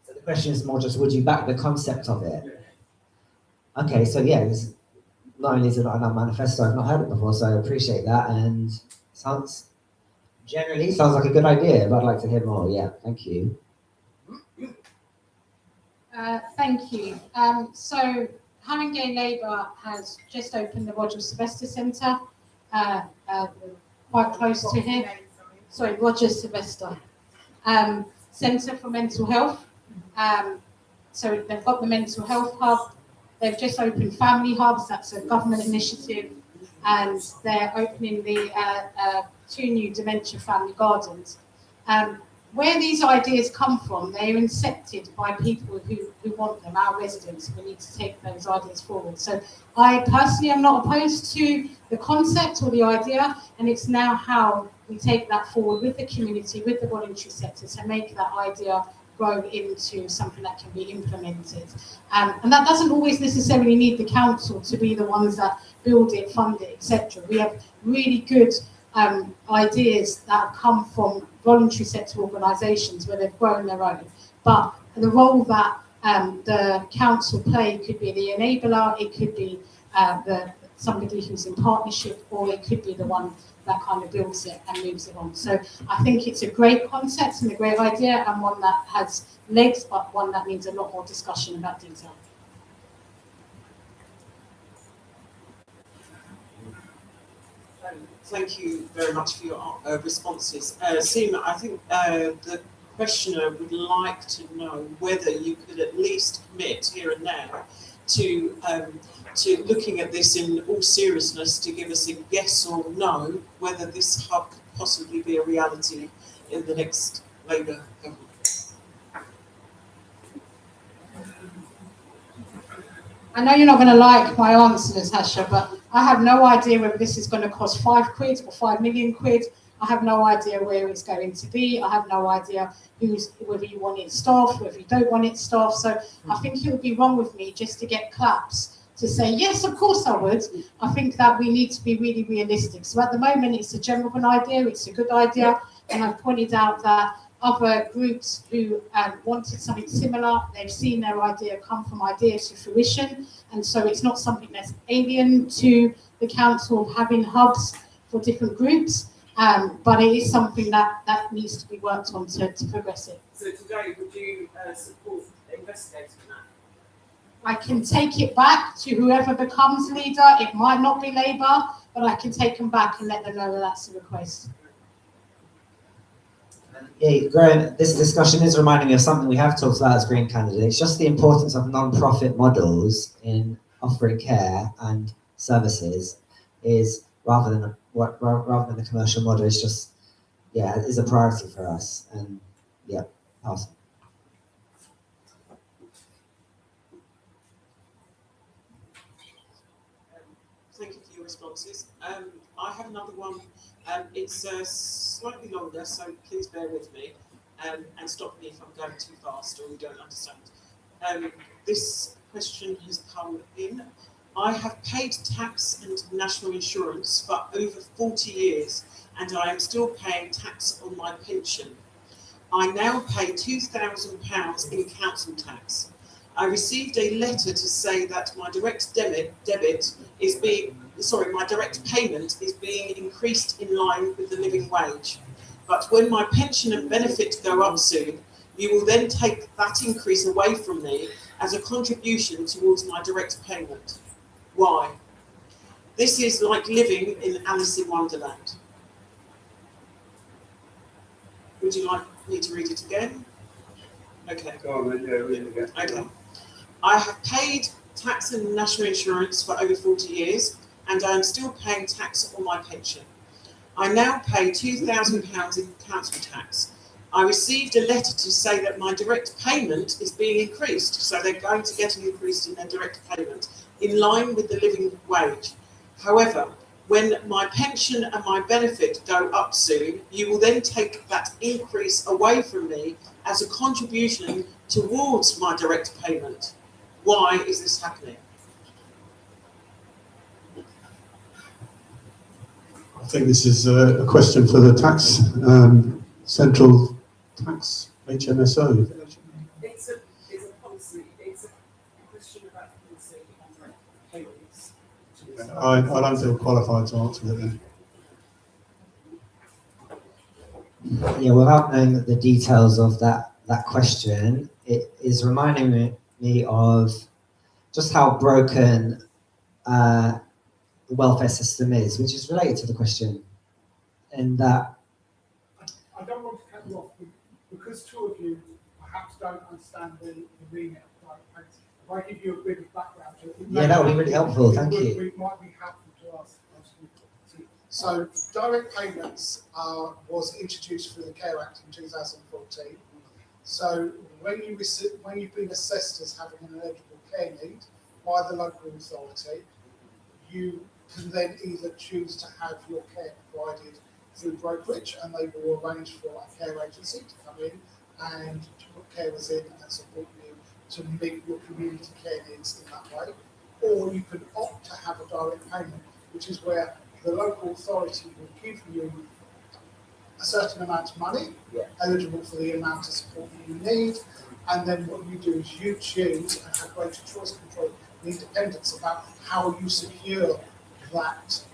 So the question is more just, would you back the concept of it? Okay, so yeah, not only is it not in our manifesto, I've not heard it before, so I appreciate that, and generally sounds like a good idea, but I'd like to hear more. Yeah, thank you. Thank you. So Haringey Labour has just opened the Roger Sylvester Centre, quite close to here. Sorry, Roger Sylvester Centre for Mental Health. So they've got the mental health hub. They've just opened family hubs. That's a government initiative, and they're opening the 2 new dementia family gardens. Where these ideas come from, they're incepted by people who want them, our residents. We need to take those ideas forward. So I personally am not opposed to the concept or the idea, and it's now how we take that forward with the community, with the voluntary sector, to make that idea grow into something that can be implemented. And that doesn't always necessarily need the council to be the ones that build it, fund it, etc. We have really good ideas that come from voluntary sector organisations where they've grown their own. But the role that the council play could be the enabler, it could be somebody who's in partnership, or it could be the one that kind of builds it and moves it on. So I think it's a great concept and a great idea, and one that has legs, but one that needs a lot more discussion about detail. Thank you very much for your responses. Seema, I think the questioner would like to know whether you could at least commit here and now to looking at this in all seriousness, to give us a yes or no whether this hub could possibly be a reality in the next Labour government. I know you're not going to like my answer, Natasha, but I have no idea whether this is going to cost £5 or 5 million quid. I have no idea where it's going to be. I have no idea whether you want it staffed, whether you don't want it staffed. So I think it would be wrong with me just to get claps to say, yes, of course I would. I think that we need to be really realistic. So at the moment, it's a general idea. It's a good idea. And I've pointed out that other groups who wanted something similar, they've seen their idea come from idea to fruition. And so it's not something that's alien to the council of having hubs for different groups, but it is something that needs to be worked on to progress it. So today, would you support investigating that? I can take it back to whoever becomes leader. It might not be Labour, but I can take them back and let them know that that's a request. Yeah, Graham, this discussion is reminding me of something we have talked about as Green candidates, just the importance of non-profit models in offering care and services is rather than the commercial model, is just, yeah, is a priority for us. And yeah, awesome. responses. I have another one. It's slightly longer, so please bear with me and stop me if I'm going too fast or you don't understand. This question has come in. I have paid tax and national insurance for over 40 years and I am still paying tax on my pension. I now pay £2,000 in council tax. I received a letter to say that my direct my direct payment is being increased in line with the living wage. But when my pension and benefit go up soon, you will then take that increase away from me as a contribution towards my direct payment. Why? This is like living in Alice in Wonderland. Would you like me to read it again? Okay. Go on then, yeah, read it again. Okay. I have paid tax and national insurance for over 40 years and I am still paying tax on my pension. I now pay £2,000 in council tax. I received a letter to say that my direct payment is being increased, so they're going to get an increase in their direct payment in line with the living wage. However, when my pension and my benefit go up soon, you will then take that increase away from me as a contribution towards my direct payment. Why is this happening? I think this is a question for the tax, central tax, HMSO. It's a policy, it's a question about policy on payments. I don't feel qualified to answer it then. Yeah, without knowing the details of that question, it is reminding me of just how broken the welfare system is, which is related to the question. And that I don't want to cut you off because two of you perhaps don't understand the remit of direct payments. If I give you a bit of background to it, yeah, that would be really helpful. Thank you. It might be helpful to us. So direct payments was introduced through the Care Act in 2014. So when you've been assessed as having an eligible care need by the local authority, you can then either choose to have your care provided through brokerage, and they will arrange for a care agency to come in and to put carers in and support you to meet your community care needs in that way. Or you can opt to have a direct payment, which is where the local authority will give you a certain amount of money, eligible for the amount of support you need, and then what you do is you choose and have greater choice, control, and independence about how you secure that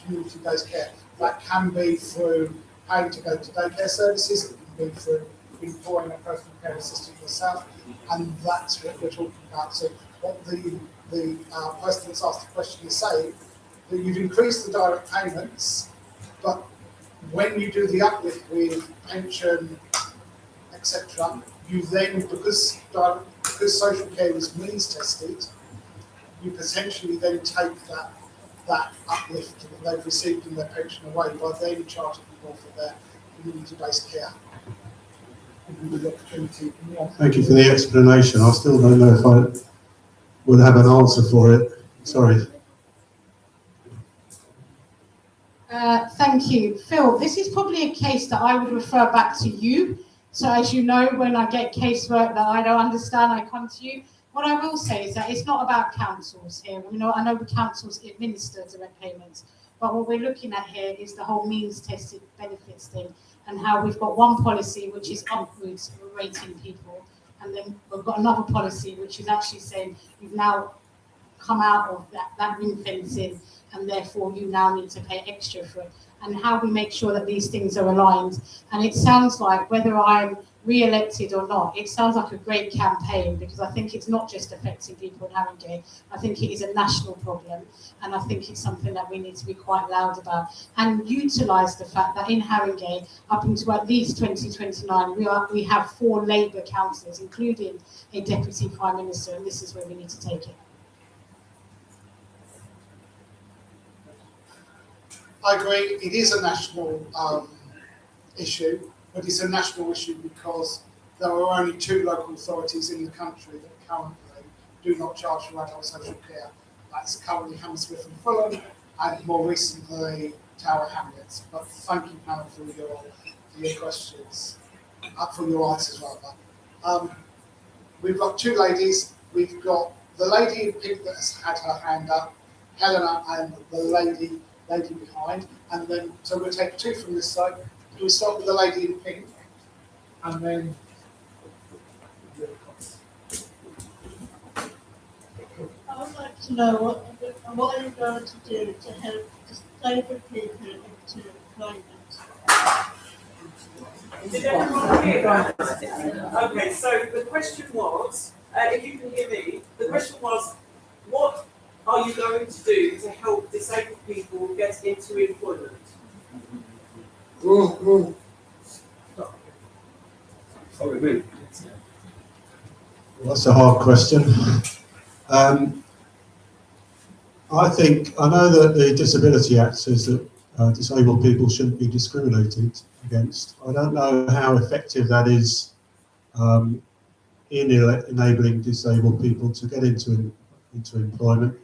community-based care. That can be through paying to go to daycare services, it can be through employing a personal care assistant yourself, and that's what we're talking about. So what the person that's asked the question is saying, that you've increased the direct payments, but when you do the uplift with pension, etc., you then, because social care is means tested, you potentially then take that uplift that they've received in their pension away by then charging more for their community-based care. Thank you for the explanation. I still don't know if I would have an answer for it. Sorry. Thank you. Phil, this is probably a case that I would refer back to you. So as you know, when I get casework that I don't understand, I come to you. What I will say is that it's not about councils here. I know the councils administer direct payments, but what we're looking at here is the whole means tested benefits thing and how we've got one policy which is upwards rating people, and then we've got another policy which is actually saying you've now come out of that ring fencing and therefore you now need to pay extra for it, and how we make sure that these things are aligned. And it sounds like, whether I'm re-elected or not, it sounds like a great campaign, because I think it's not just affecting people in Haringey. I think it is a national problem, and I think it's something that we need to be quite loud about and utilise the fact that in Haringey, up until at least 2029, we have 4 Labour councillors, including a Deputy Prime Minister, and this is where we need to take it. I agree, it is a national issue, but it's a national issue because there are only 2 local authorities in the country that currently do not charge for adult social care. That's currently Hammersmith and Fulham, and more recently Tower Hamlets. But thank you, panel, for your questions, for your answers rather. We've got two ladies. We've got the lady in pink that has had her hand up, Helena, and the lady behind. And then, so we'll take two from this side. Do we start with the lady in pink? And then. I would like to know what are you going to do to help disabled people into employment? Did everyone hear that? Okay, so the question was, if you can hear me, the question was, what are you going to do to help disabled people get into employment? That's a hard question. I know that the Disability Act says that disabled people shouldn't be discriminated against. I don't know how effective that is in enabling disabled people to get into employment.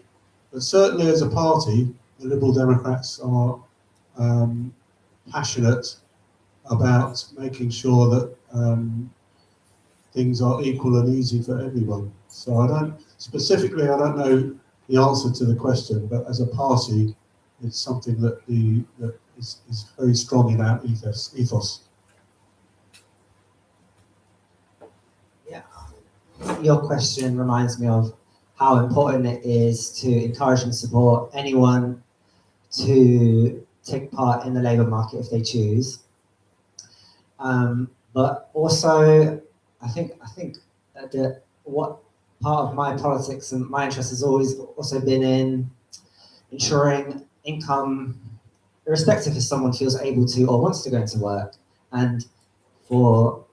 But certainly as a party, the Liberal Democrats are passionate about making sure that things are equal and easy for everyone. So I don't know the answer to the question, but as a party, it's something that is very strong in our ethos. Yeah. Your question reminds me of how important it is to encourage and support anyone to take part in the labour market if they choose. But also, I think that what part of my politics and my interest has always also been in ensuring income, irrespective if someone feels able to or wants to go into work, and to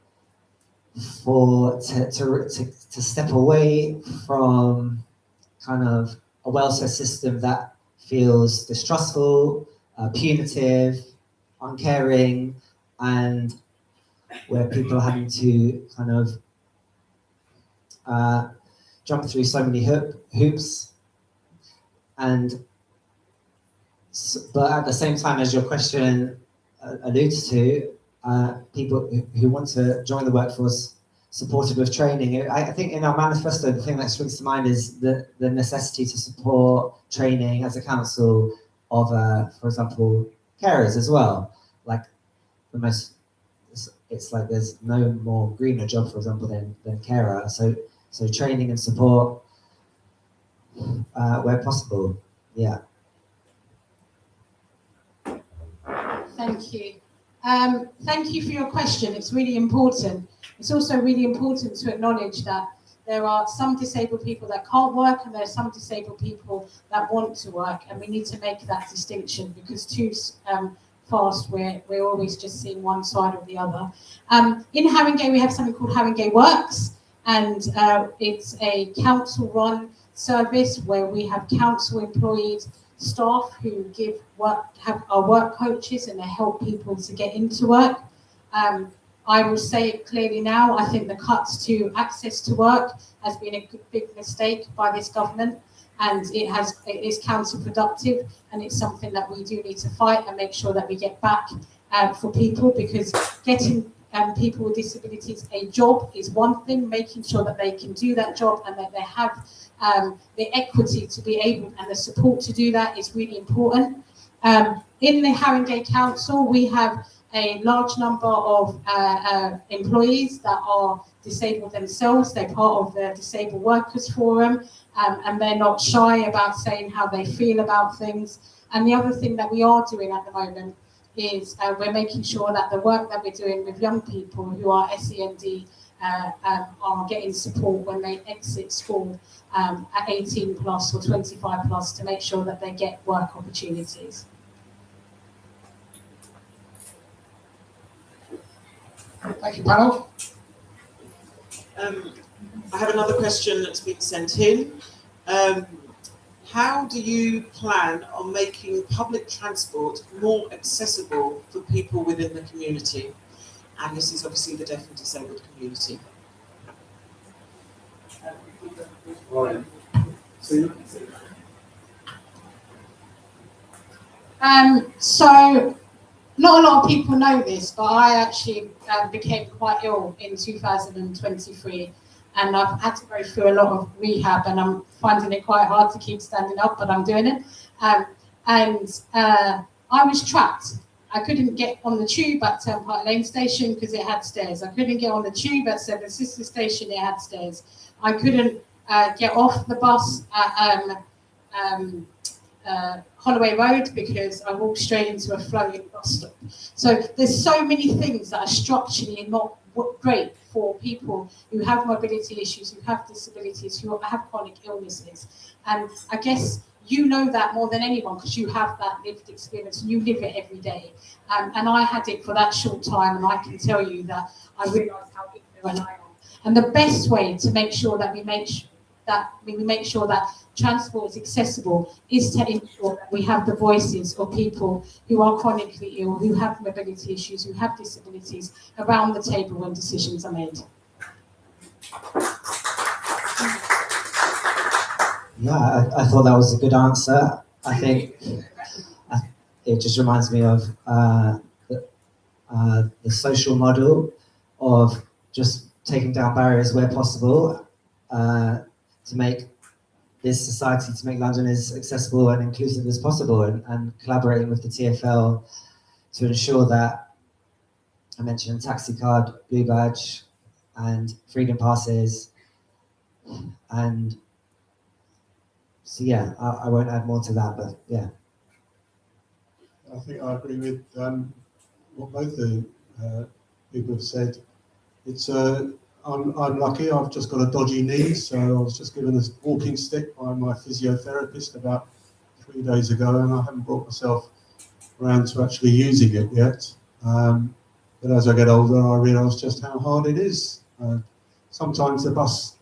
step away from kind of a welfare system that feels distrustful, punitive, uncaring, and where people are having to kind of jump through so many hoops. But at the same time, as your question alludes to, people who want to join the workforce supported with training. I think in our manifesto, the thing that springs to mind is the necessity to support training as a council of, for example, carers as well. Like it's like there's no more greener job, for example, than carer. So training and support where possible. Yeah. Thank you. Thank you for your question. It's really important. It's also really important to acknowledge that there are some disabled people that can't work and there are some disabled people that want to work, and we need to make that distinction, because too fast we're always just seeing one side or the other. In Haringey we have something called Haringey Works, and it's a council-run service where we have council employees, staff who are work coaches, and they help people to get into work. I will say it clearly now, I think the cuts to access to work has been a big mistake by this government, and it is counterproductive, and it's something that we do need to fight and make sure that we get back for people, because getting people with disabilities a job is one thing, making sure that they can do that job and that they have the equity to be able and the support to do that is really important. In the Haringey Council, we have a large number of employees that are disabled themselves. They're part of the Disabled Workers Forum, and they're not shy about saying how they feel about things. And the other thing that we are doing at the moment is we're making sure that the work that we're doing with young people who are SEND are getting support when they exit school at 18 plus or 25 plus, to make sure that they get work opportunities. Thank you, panel. I have another question that's been sent in. How do you plan on making public transport more accessible for people within the community? And this is obviously the deaf and disabled community. So not a lot of people know this, but I actually became quite ill in 2023, and I've had to go through a lot of rehab, and I'm finding it quite hard to keep standing up, but I'm doing it. I was trapped. I couldn't get on the tube at Turnpike Lane Station because it had stairs. I couldn't get on the tube at Seven Sisters Station, it had stairs. I couldn't get off the bus at Holloway Road because I walked straight into a floating bus stop. So there's so many things that are structurally not great for people who have mobility issues, who have disabilities, who have chronic illnesses. And I guess you know that more than anyone because you have that lived experience and you live it every day. And I had it for that short time, and I can tell you that I realised how ignorant I am. And the best way to make sure that we make sure that transport is accessible is to ensure that we have the voices of people who are chronically ill, who have mobility issues, who have disabilities around the table when decisions are made. Yeah, I thought that was a good answer. I think it just reminds me of the social model of just taking down barriers where possible to make this society, to make London as accessible and inclusive as possible, and collaborating with the TfL to ensure that, I mentioned taxi card, blue badge, and freedom passes, and so yeah, I won't add more to that, but yeah. I think I agree with what both the people have said. It's I'm lucky. I've just got a dodgy knee, so I was just given a walking stick by my physiotherapist about 3 days ago, and I haven't brought myself around to actually using it yet. But as I get older, I realise just how hard it is. Sometimes the bus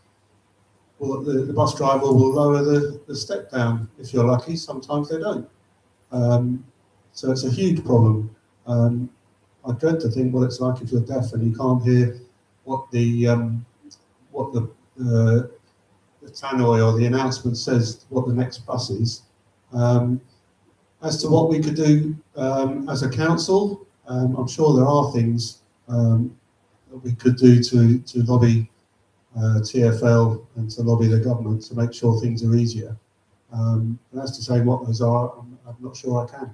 driver will lower the step down if you're lucky. Sometimes they don't. So it's a huge problem. I dread to think what it's like if you're deaf and you can't hear what the tannoy or the announcement says, what the next bus is. As to what we could do as a council, I'm sure there are things that we could do to lobby TfL and to lobby the government to make sure things are easier. And as to say what those are, I'm not sure I can.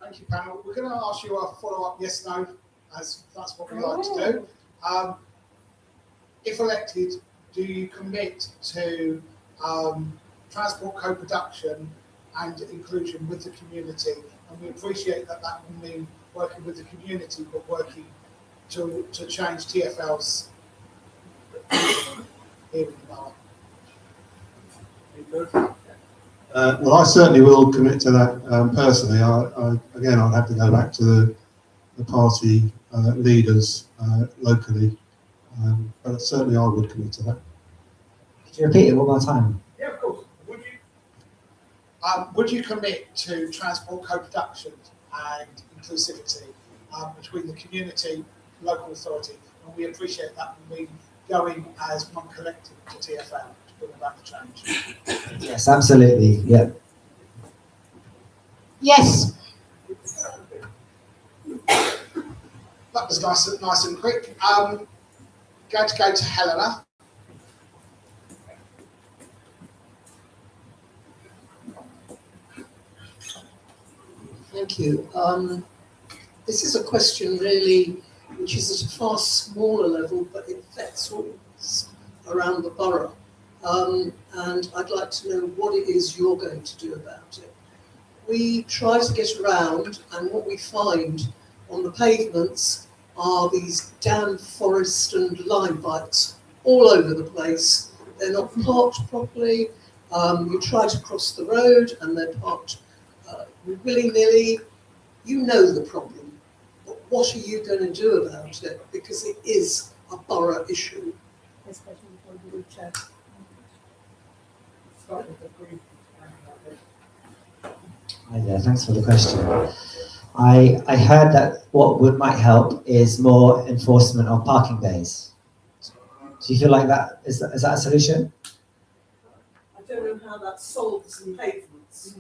Thank you, panel. We're going to ask you a follow-up yes/no, as that's what we like to do. If elected, do you commit to transport co-production and inclusion with the community? And we appreciate that that will mean working with the community, but working to change TfL's here in the borough. Well, I certainly will commit to that personally. Again, I'll have to go back to the party leaders locally, but certainly I would commit to that. Could you repeat it one more time? Yeah, of course. Would you commit to transport co-production and inclusivity between the community, local authority, and we appreciate that will mean going as one collective to TfL to bring about the change? Yes, absolutely. Yeah. Yes. That was nice and quick. Going to go to Helena. Thank you. This is a question really which is at a far smaller level, but it affects all around the borough. And I'd like to know what it is you're going to do about it. We try to get around, and what we find on the pavements are these damn forest and line bikes all over the place. They're not parked properly. You try to cross the road and they're parked willy-nilly. You know the problem, but what are you going to do about it? Because it is a borough issue. Especially for the wheelchair. Hi there, thanks for the question. I heard that what might help is more enforcement of parking bays. Do you feel like that is that a solution? I don't know how that solves the pavements.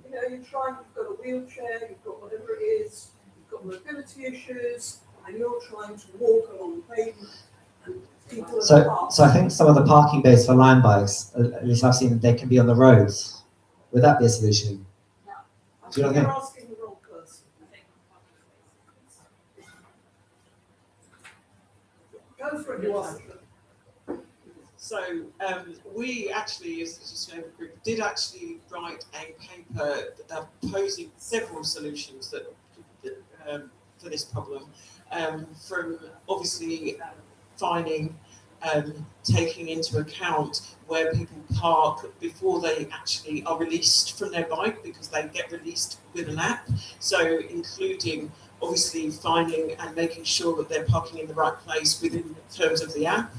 You know, you've got a wheelchair, you've got whatever it is, you've got mobility issues, and you're trying to walk along the pavement. And people are So I think some of the parking bays for line bikes, at least I've seen, they can be on the roads. Would that be a solution? I Do you think not you're think? asking the wrong person. Go for it, you ask. So we actually, as the Disability Group, did actually write a paper posing several solutions that for this problem, from obviously fining, taking into account where people park before they actually are released from their bike, because they get released with an app. So including obviously finding and making sure that they're parking in the right place within terms of the app.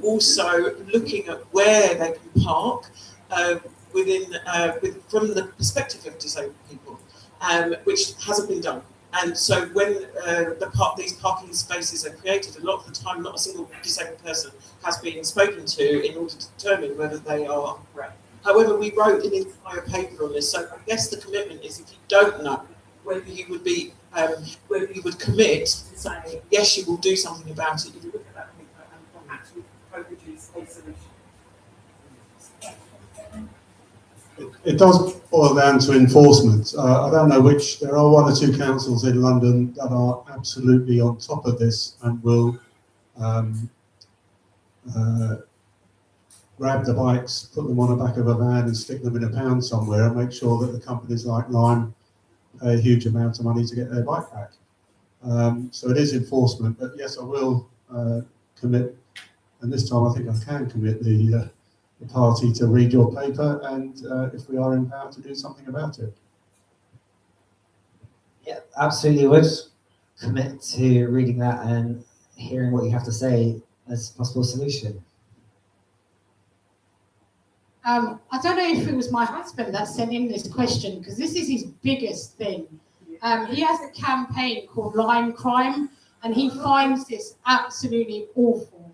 Also looking at where they can park from the perspective of disabled people, which hasn't been done. And so when these parking spaces are created, a lot of the time not a single disabled person has been spoken to in order to determine whether they are correct. However, we wrote an entire paper on this, so I guess the commitment is, if you don't know whether you would be, whether you would commit to saying, yes, you will do something about it, if you look at that paper and actually co-produce a solution. It does boil down to enforcement. I don't know which, there are one or two councils in London that are absolutely on top of this and will grab the bikes, put them on the back of a van and stick them in a pound somewhere and make sure that the companies like Lime pay a huge amount of money to get their bike back. So it is enforcement, but yes, I will commit, and this time I think I can commit the party to read your paper, and if we are empowered to do something about it. Yeah, absolutely would commit to reading that and hearing what you have to say as a possible solution. I don't know if it was my husband that sent in this question, because this is his biggest thing. He has a campaign called Lime Crime, and he finds this absolutely awful.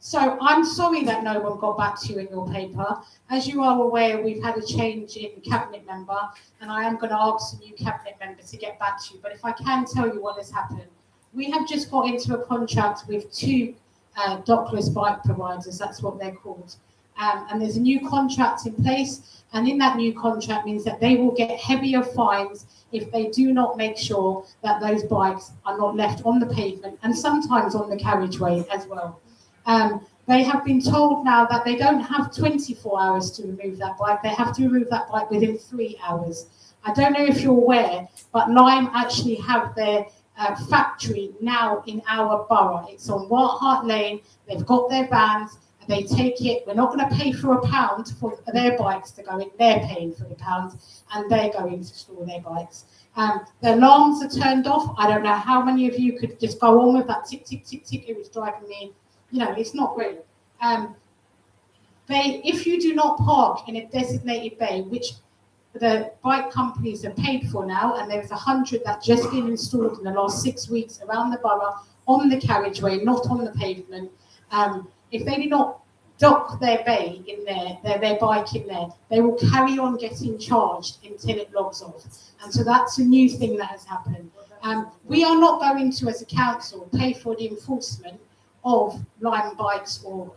So I'm sorry that no one got back to you in your paper. As you are aware, we've had a change in cabinet member, and I am going to ask the new cabinet member to get back to you. But if I can tell you what has happened, we have just got into a contract with two dockless bike providers, that's what they're called. And there's a new contract in place, and in that new contract means that they will get heavier fines if they do not make sure that those bikes are not left on the pavement and sometimes on the carriageway as well. They have been told now that they don't have 24 hours to remove that bike. They have to remove that bike within 3 hours. I don't know if you're aware, but Lime actually have their factory now in our borough. It's on White Hart Lane. They've got their vans. They take it. We're not going to pay for £1 for their bikes to go in. They're paying for £1, and they're going to store their bikes. The alarms are turned off. I don't know how many of you could just go on with that tick, tick, tick, tick. It was driving me, it's not great. If you do not park in a designated bay, which the bike companies are paid for now, and there's 100 that just been installed in the last 6 weeks around the borough on the carriageway, not on the pavement. If they do not dock their bay in there, their bike in there, they will carry on getting charged until it logs off. And so that's a new thing that has happened. We are not going to, as a council, pay for the enforcement of Lime bikes or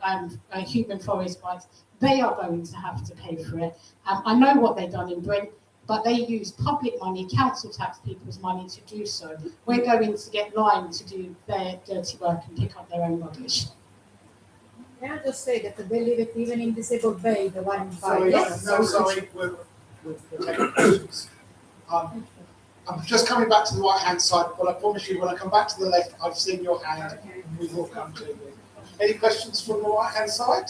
human forest bikes. They are going to have to pay for it. I know what they've done in Brent, but they use public money, council tax people's money to do so. We're going to get Lime to do their dirty work and pick up their own rubbish. Can I just say that they live it even in disabled bay, the one in Sorry, Yes. no, sorry, we're taking questions. I'm just coming back to the right-hand side, but I promise you, when I come back to the left, I've seen your hand, and we will come to you. Any questions from the right-hand side?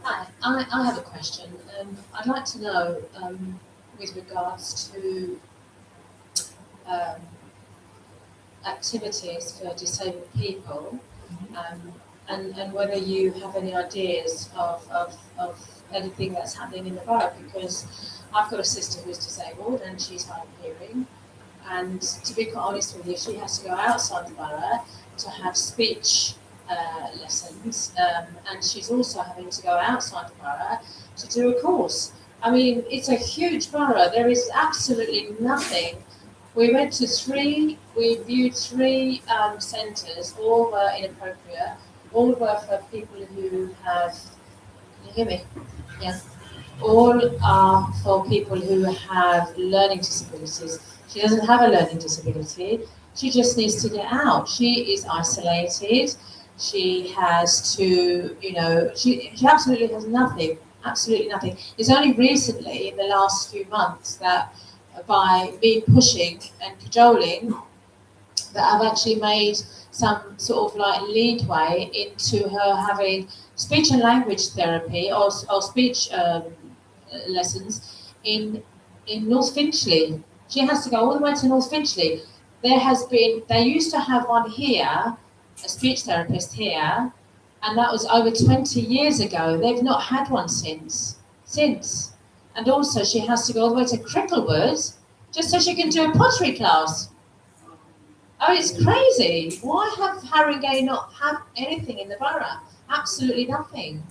Hi, I have a question. I'd like to know, with regards to activities for disabled people, and whether you have any ideas of anything that's happening in the borough, because I've got a sister who's disabled and she's hard of hearing, and to be quite honest with you, she has to go outside the borough to have speech lessons, and she's also having to go outside the borough to do a course. I mean, it's a huge borough. There is absolutely nothing. We went to we viewed three centres, all were inappropriate, all were for people who have, can you hear me? Yeah. All are for people who have learning disabilities. She doesn't have a learning disability. She just needs to get out. She is isolated. She has to, she absolutely has nothing, absolutely nothing. It's only recently, in the last few months, that by me pushing and cajoling, that I've actually made some sort of like leadway into her having speech and language therapy or speech lessons in North Finchley. She has to go all the way to North Finchley. They used to have one here, a speech therapist here, and that was over 20 years ago. They've not had one since. And also she has to go all the way to Cricklewood just so she can do a pottery class. Oh, it's crazy. Why have Haringey not have anything in the borough? Absolutely nothing.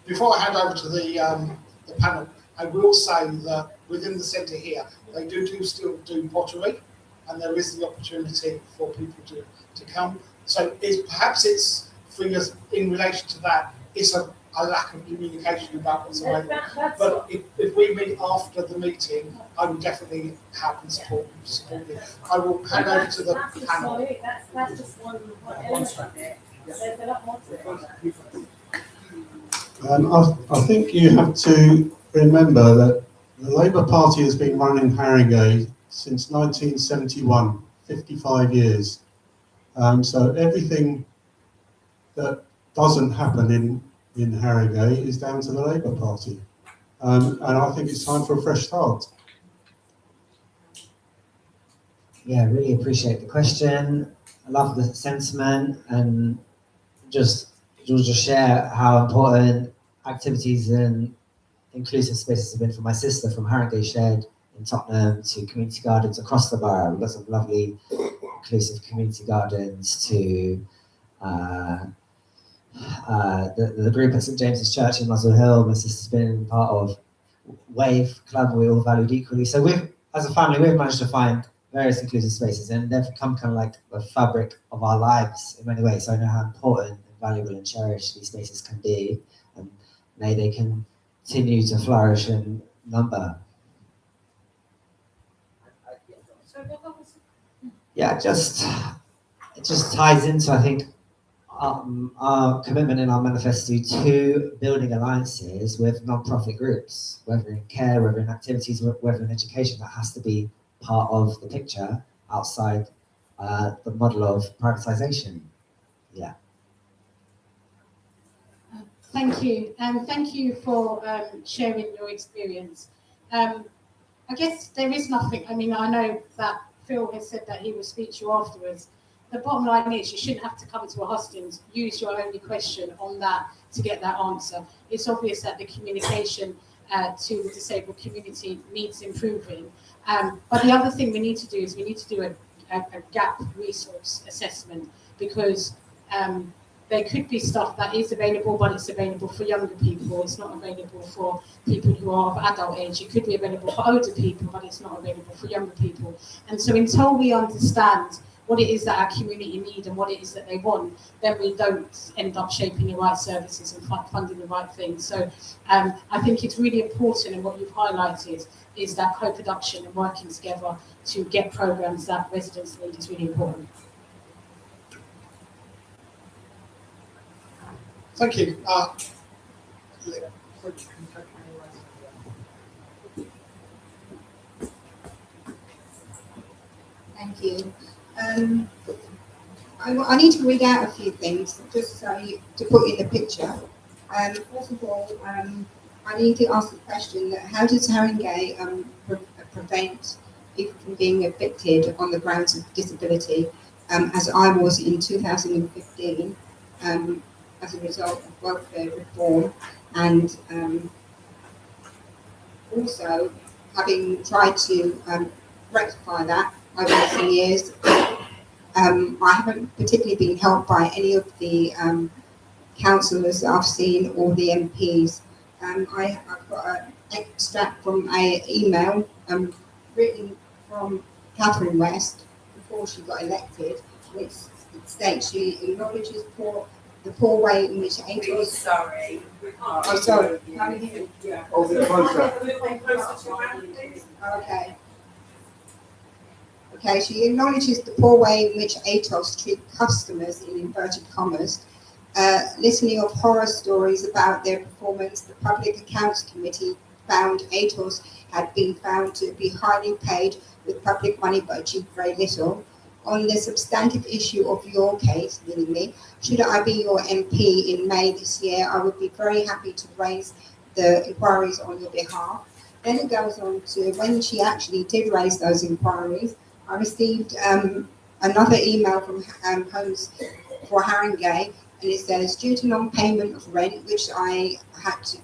Before I hand over to the panel, I will say that within the centre here, they still do pottery, and there is the opportunity for people to come. So perhaps it's in relation to that, it's a lack of communication about what's available. But if we meet after the meeting, I will definitely help and support you. I will hand over to the panel. That's just one element of it. There's a lot more to it. I think you have to remember that the Labour Party has been running Haringey since 1971, 55 years. So everything that doesn't happen in Haringey is down to the Labour Party. And I think it's time for a fresh start. Yeah, I really appreciate the question. I love the sentiment, and just share how important activities and inclusive spaces have been for my sister, from Haringey Shed in Tottenham to community gardens across the borough. We've got some lovely inclusive community gardens, to the group at St James's Church in Muswell Hill. My sister's been part of Wave Club, we all valued equally. So as a family, we've managed to find various inclusive spaces, and they've become kind of like the fabric of our lives in many ways. So I know how important and valuable and cherished these spaces can be, and may they continue to flourish in number. Yeah, it just ties into, I think, our commitment in our manifesto to building alliances with non-profit groups, whether in care, whether in activities, whether in education. That has to be part of the picture outside the model of privatisation. Yeah. Thank you, and thank you for sharing your experience. I guess there is nothing. I mean, I know that Phil has said that he will speak to you afterwards. The bottom line is you shouldn't have to come to a hustings, use your only question on that to get that answer. It's obvious that the communication to the disabled community needs improving. But the other thing we need to do is we need to do a gap resource assessment, because there could be stuff that is available, but it's available for younger people. It's not available for people who are of adult age. It could be available for older people, but it's not available for younger people. And so until we understand what it is that our community need and what it is that they want, then we don't end up shaping the right services and funding the right things. So I think it's really important, and what you've highlighted is that co-production and working together to get programs that residents need is really important. Thank you. Thank you. I need to read out a few things just to put in the picture. First of all, I need to ask the question: how does Haringey prevent people from being evicted on the grounds of disability, as I was in 2015, as a result of welfare reform, and also having tried to rectify that, over recent years. I haven't particularly been helped by any of the councillors that I've seen or the MPs. I've got an extract from an email written from Catherine West before she got elected, which states she acknowledges the poor way in which ATOS... Sorry. Oh, sorry. Can you hear me? Yeah. Oh, the closer. Okay. Okay, she acknowledges the poor way in which ATOS treat customers, in inverted commas. Listening of horror stories about their performance, the Public Accounts Committee found ATOS had been found to be highly paid with public money but achieved very little. On the substantive issue of your case, meaning me, should I be your MP in May this year, I would be very happy to raise the inquiries on your behalf. Then it goes on to when she actually did raise those inquiries, I received another email from Homes for Haringey, and it says, due to non-payment of rent, which I had to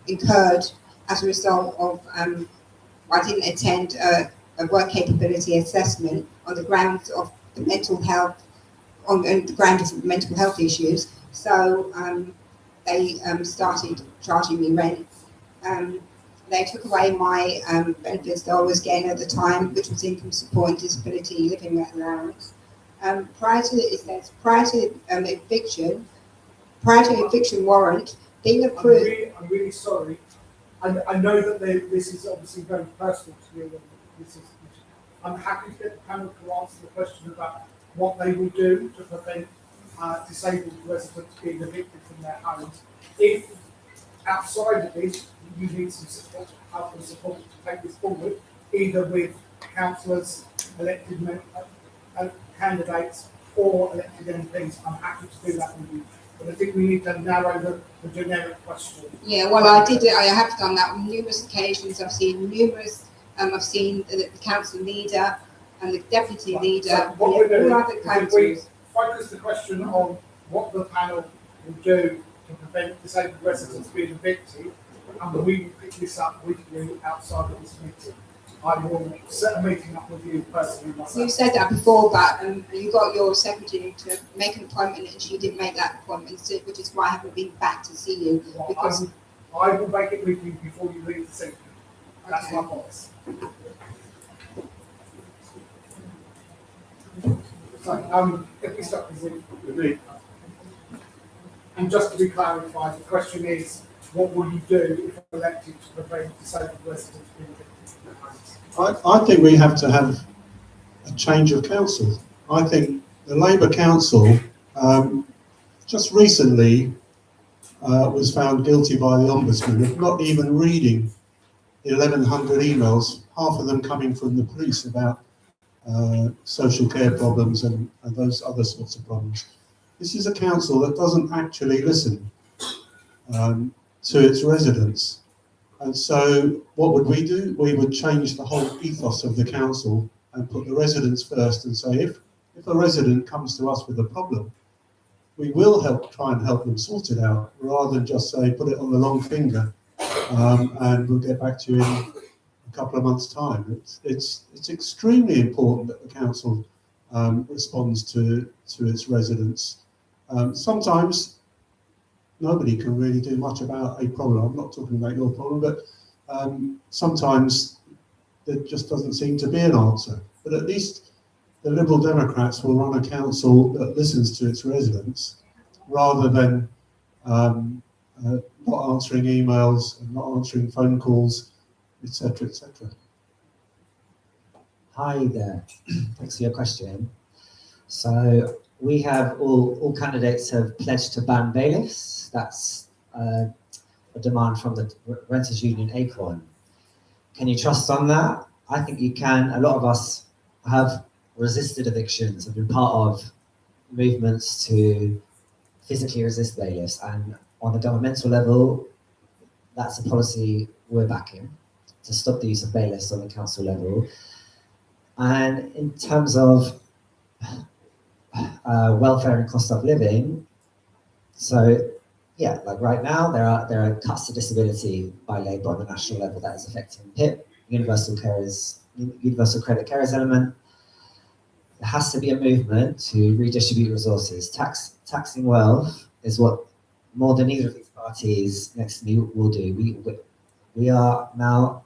incurred as a result of, I didn't attend a work capability assessment on the grounds of the mental health, on the ground of mental health issues. So they started charging me rent. They took away my benefits that I was getting at the time, which was income support and disability living allowance. Prior to eviction warrant being approved. I'm really sorry. I know that this is obviously very personal to you. And I'm happy to get the panel to answer the question about what they will do to prevent disabled residents being evicted from their homes. If outside of this, you need some support, help and support to take this forward, either with councillors, elected candidates, or elected MPs. I'm happy to do that with you. But I think we need to narrow the generic question. Yeah, well, I have done that on numerous occasions. I've seen the council leader and the deputy leader. So what we're doing is we focus the question on what the panel will do to prevent disabled residents being evicted, and we will pick this up with you outside of this meeting. I will set a meeting up with you personally myself. You said that before, but you got your secretary to make an appointment and she didn't make that appointment, which is why I haven't been back to see you. Well, because I will make it with you before you leave the city. That's my promise. So, if we start with me. And just to be clarified, the question is, what will you do if elected to prevent disabled residents being evicted? I think we have to have a change of council. I think the Labour Council just recently was found guilty by the Ombudsman of not even reading the 1,100 emails, half of them coming from the police about social care problems and those other sorts of problems. This is a council that doesn't actually listen to its residents. And so what would we do? We would change the whole ethos of the council and put the residents first and say, if a resident comes to us with a problem, we will try and help them sort it out, rather than just say, put it on the long finger and we'll get back to you in a couple of months' time. It's extremely important that the council responds to its residents. Sometimes nobody can really do much about a problem. I'm not talking about your problem, but sometimes there just doesn't seem to be an answer. But at least the Liberal Democrats will run a council that listens to its residents, rather than not answering emails and not answering phone calls, etc., etc. Hi there. Thanks for your question. So we have all candidates have pledged to ban bailiffs. That's a demand from the Renters Union Acorn. Can you trust on that? I think you can. A lot of us have resisted evictions, have been part of movements to physically resist bailiffs, and on a governmental level, that's a policy we're backing, to stop the use of bailiffs on the council level. And in terms of welfare and cost of living, so yeah, like right now there are cuts to disability by Labour on the national level that is affecting PIP, universal credit carers element, has to be a movement to redistribute resources. Taxing wealth is what more than either of these parties next to me will do. We are now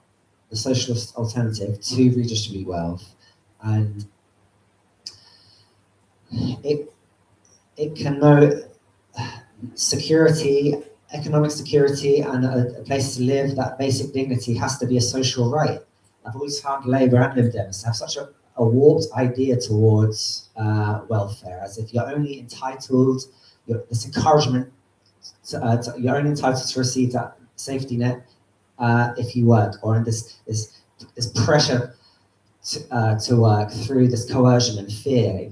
the socialist alternative to redistribute wealth, and it can know security, economic security, and a place to live. That basic dignity has to be a social right. I've always found Labour and Lib Dems have such a warped idea towards welfare, as if you're only entitled, this encouragement, you're only entitled to receive that safety net if you work, or in this pressure to work through this coercion and fear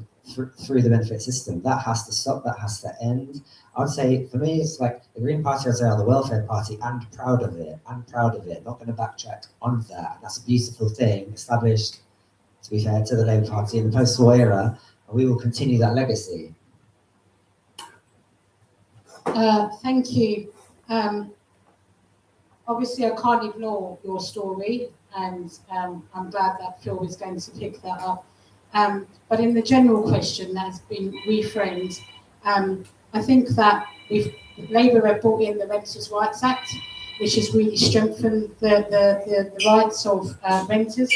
through the benefit system. That has to stop, that has to end. I would say, for me, it's like the Green Party, I'd say, are the welfare party, and proud of it, not going to backtrack on that. And that's a beautiful thing, established, to be fair, to the Labour Party in the post-war era, and we will continue that legacy. Thank you. Obviously, I can't ignore your story, and I'm glad that Phil is going to pick that up. But in the general question that's been reframed, I think that Labour have brought in the Renters' Rights Act, which has really strengthened the rights of renters.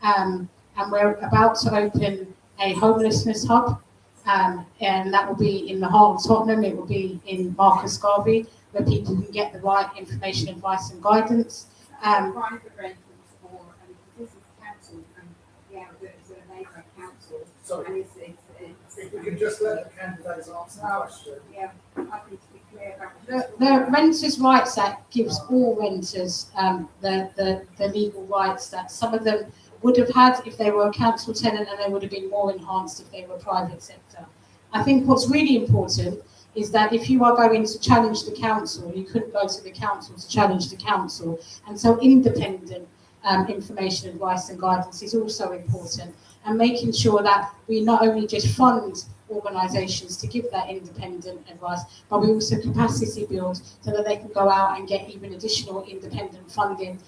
And we're about to open a homelessness hub, and that will be in the heart of Tottenham. It will be in Marcus Garvey, where people can get the right information, advice, and guidance. Private rentals, or this is council, and yeah, it's a Labour council. Sorry. And it's If we could just let the candidates answer the question. yeah, I need to be clear about The Renters' Rights Act gives all renters the legal rights that some of them would have had if they were a council tenant, and they would have been more enhanced if they were private sector. I think what's really important is that if you are going to challenge the council, you couldn't go to the council to challenge the council. And so independent information, advice and guidance is also important. And making sure that we not only just fund organisations to give that independent advice, but we also capacity build so that they can go out and get even additional independent funding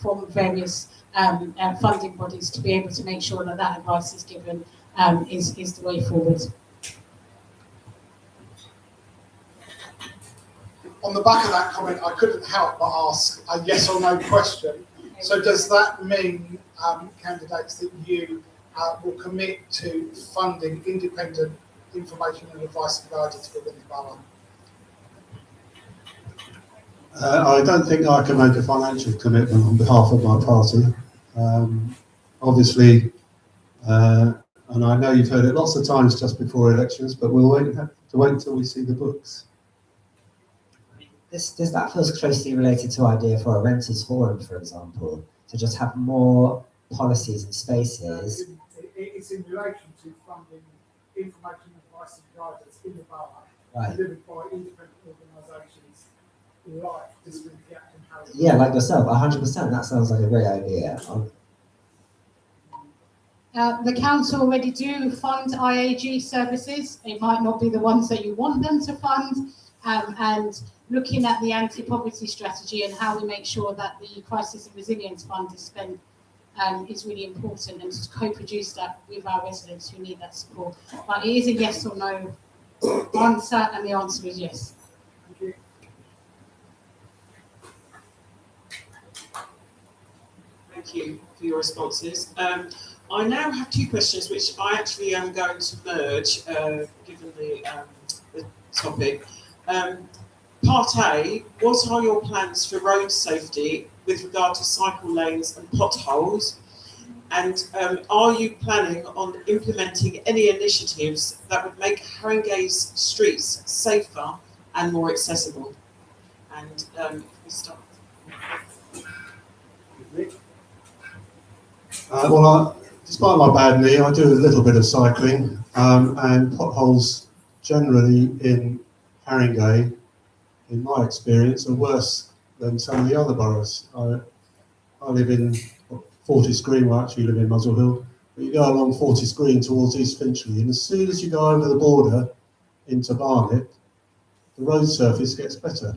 from various funding bodies to be able to make sure that that advice is given is the way forward. On the back of that comment, I couldn't help but ask a yes or no question. So does that mean, candidates, that you will commit to funding independent information and advice and guidance within the borough? I don't think I can make a financial commitment on behalf of my party. Obviously, and I know you've heard it lots of times just before elections, but we'll have to wait until we see the books. That feels closely related to idea for a renters forum, for example, to just have more policies and spaces. It's in relation to funding information, advice and guidance in the borough, Right. delivered by independent organisations like Disability Action Haringeys. Yeah, like yourself, 100%. That sounds like a great idea. The council already do fund IAG services. It might not be the ones that you want them to fund. And looking at the anti-poverty strategy and how we make sure that the Crisis and Resilience Fund is spent is really important, and to co-produce that with our residents who need that support. But it is a yes or no answer, and the answer is yes. Thank you. Thank you for your responses. I now have two questions which I actually am going to merge, given the topic. Part A, what are your plans for road safety with regard to cycle lanes and potholes? And are you planning on implementing any initiatives that would make Haringey's streets safer and more accessible? And we start. Despite my bad knee, I do a little bit of cycling, and potholes generally in Haringey, in my experience, are worse than some of the other boroughs. I live in Fortis Green, I actually live in Muswell Hill, but you go along Fortis Green towards East Finchley, and as soon as you go over the border into Barnet, the road surface gets better.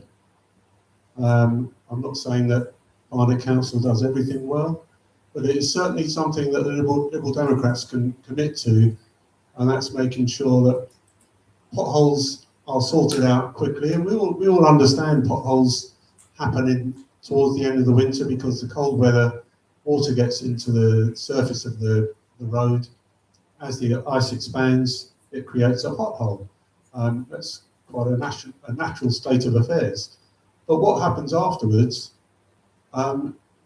I'm not saying that Barnet Council does everything well, but it is certainly something that the Liberal Democrats can commit to, and that's making sure that potholes are sorted out quickly. And we all understand potholes happening towards the end of the winter because the cold weather, water gets into the surface of the road. As the ice expands, it creates a pothole. That's quite a natural state of affairs. But what happens afterwards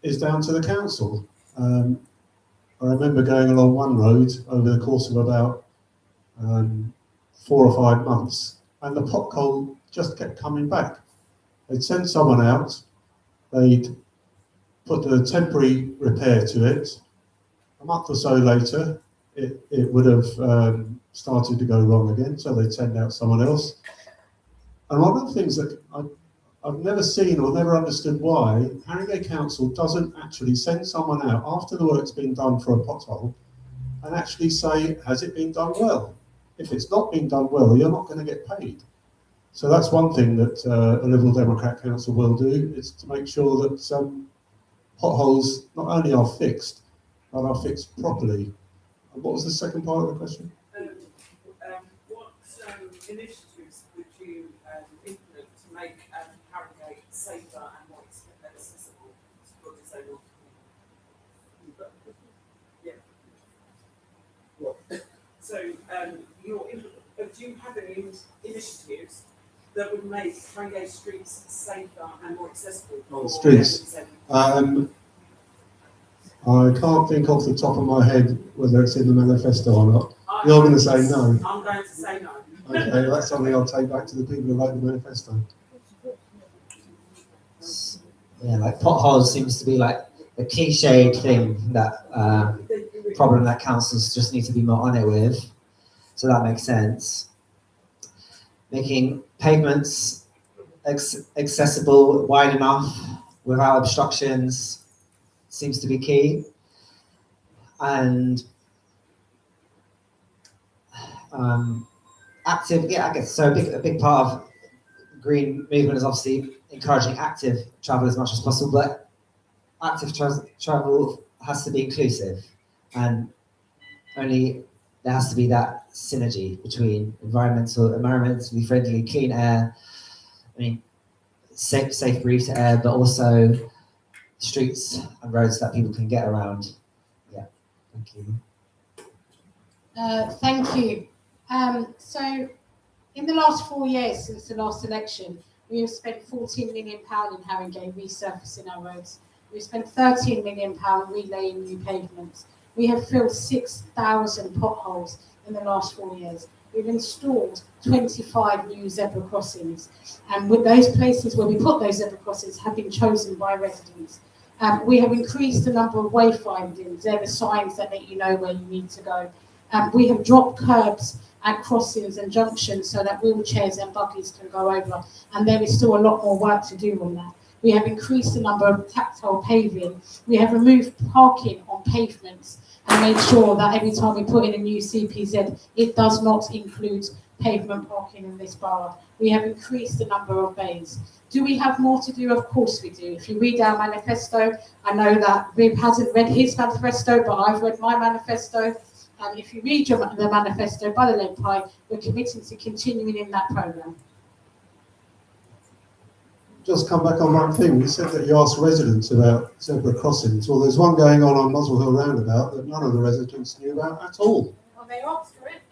is down to the council. I remember going along one road over the course of about 4 or 5 months, and the pothole just kept coming back. They'd send someone out, they'd put a temporary repair to it. A month or so later, it would have started to go wrong again, so they'd send out someone else. And one of the things that I've never seen or never understood why Haringey Council doesn't actually send someone out after the work's been done for a pothole and actually say, has it been done well? If it's not been done well, you're not going to get paid. So that's one thing that a Liberal Democrat Council will do, is to make sure that potholes not only are fixed, but are fixed properly. And what was the second part of the question? What initiatives would you implement to make Haringey safer and more accessible for disabled people? Yeah. What? So, do you have any initiatives that would make Haringey streets safer and more accessible? Oh, streets. I can't think off the top of my head whether it's in the manifesto or not. You're going to say no. I'm going to say no. Okay, that's something I'll take back to the people who wrote the manifesto. Yeah, like potholes seems to be like the cliched thing that problem that councils just need to be more on it with. So that makes sense. Making pavements accessible, wide enough, without obstructions, seems to be key. And active, yeah, I guess so. A big part of green movement is obviously encouraging active travel as much as possible, but active travel has to be inclusive, and only there has to be that synergy between environmentally friendly, clean air, I mean, safe breathe to air, but also streets and roads that people can get around. Yeah, thank you. Thank you. So, in the last 4 years since the last election, we have spent £14 million in Haringey resurfacing our roads. We've spent £13 million relaying new pavements. We have filled 6,000 potholes in the last 4 years. We've installed 25 new zebra crossings, and with those places where we put those zebra crossings have been chosen by residents. We have increased the number of wayfindings. They're the signs that let you know where you need to go. We have dropped curbs at crossings and junctions so that wheelchairs and buggies can go over, and there is still a lot more work to do on that. We have increased the number of tactile paving. We have removed parking on pavements and made sure that every time we put in a new CPZ, it does not include pavement parking in this borough. We have increased the number of bays. Do we have more to do? Of course we do. If you read our manifesto, I know that Viv hasn't read his manifesto, but I've read my manifesto. And if you read the manifesto by the Lead Pie, we're committing to continuing in that programme. Just come back on one thing. You said that you asked residents about zebra crossings. Well, there's one going on Muswell Hill Roundabout that none of the residents knew about at all. Well, they asked for it.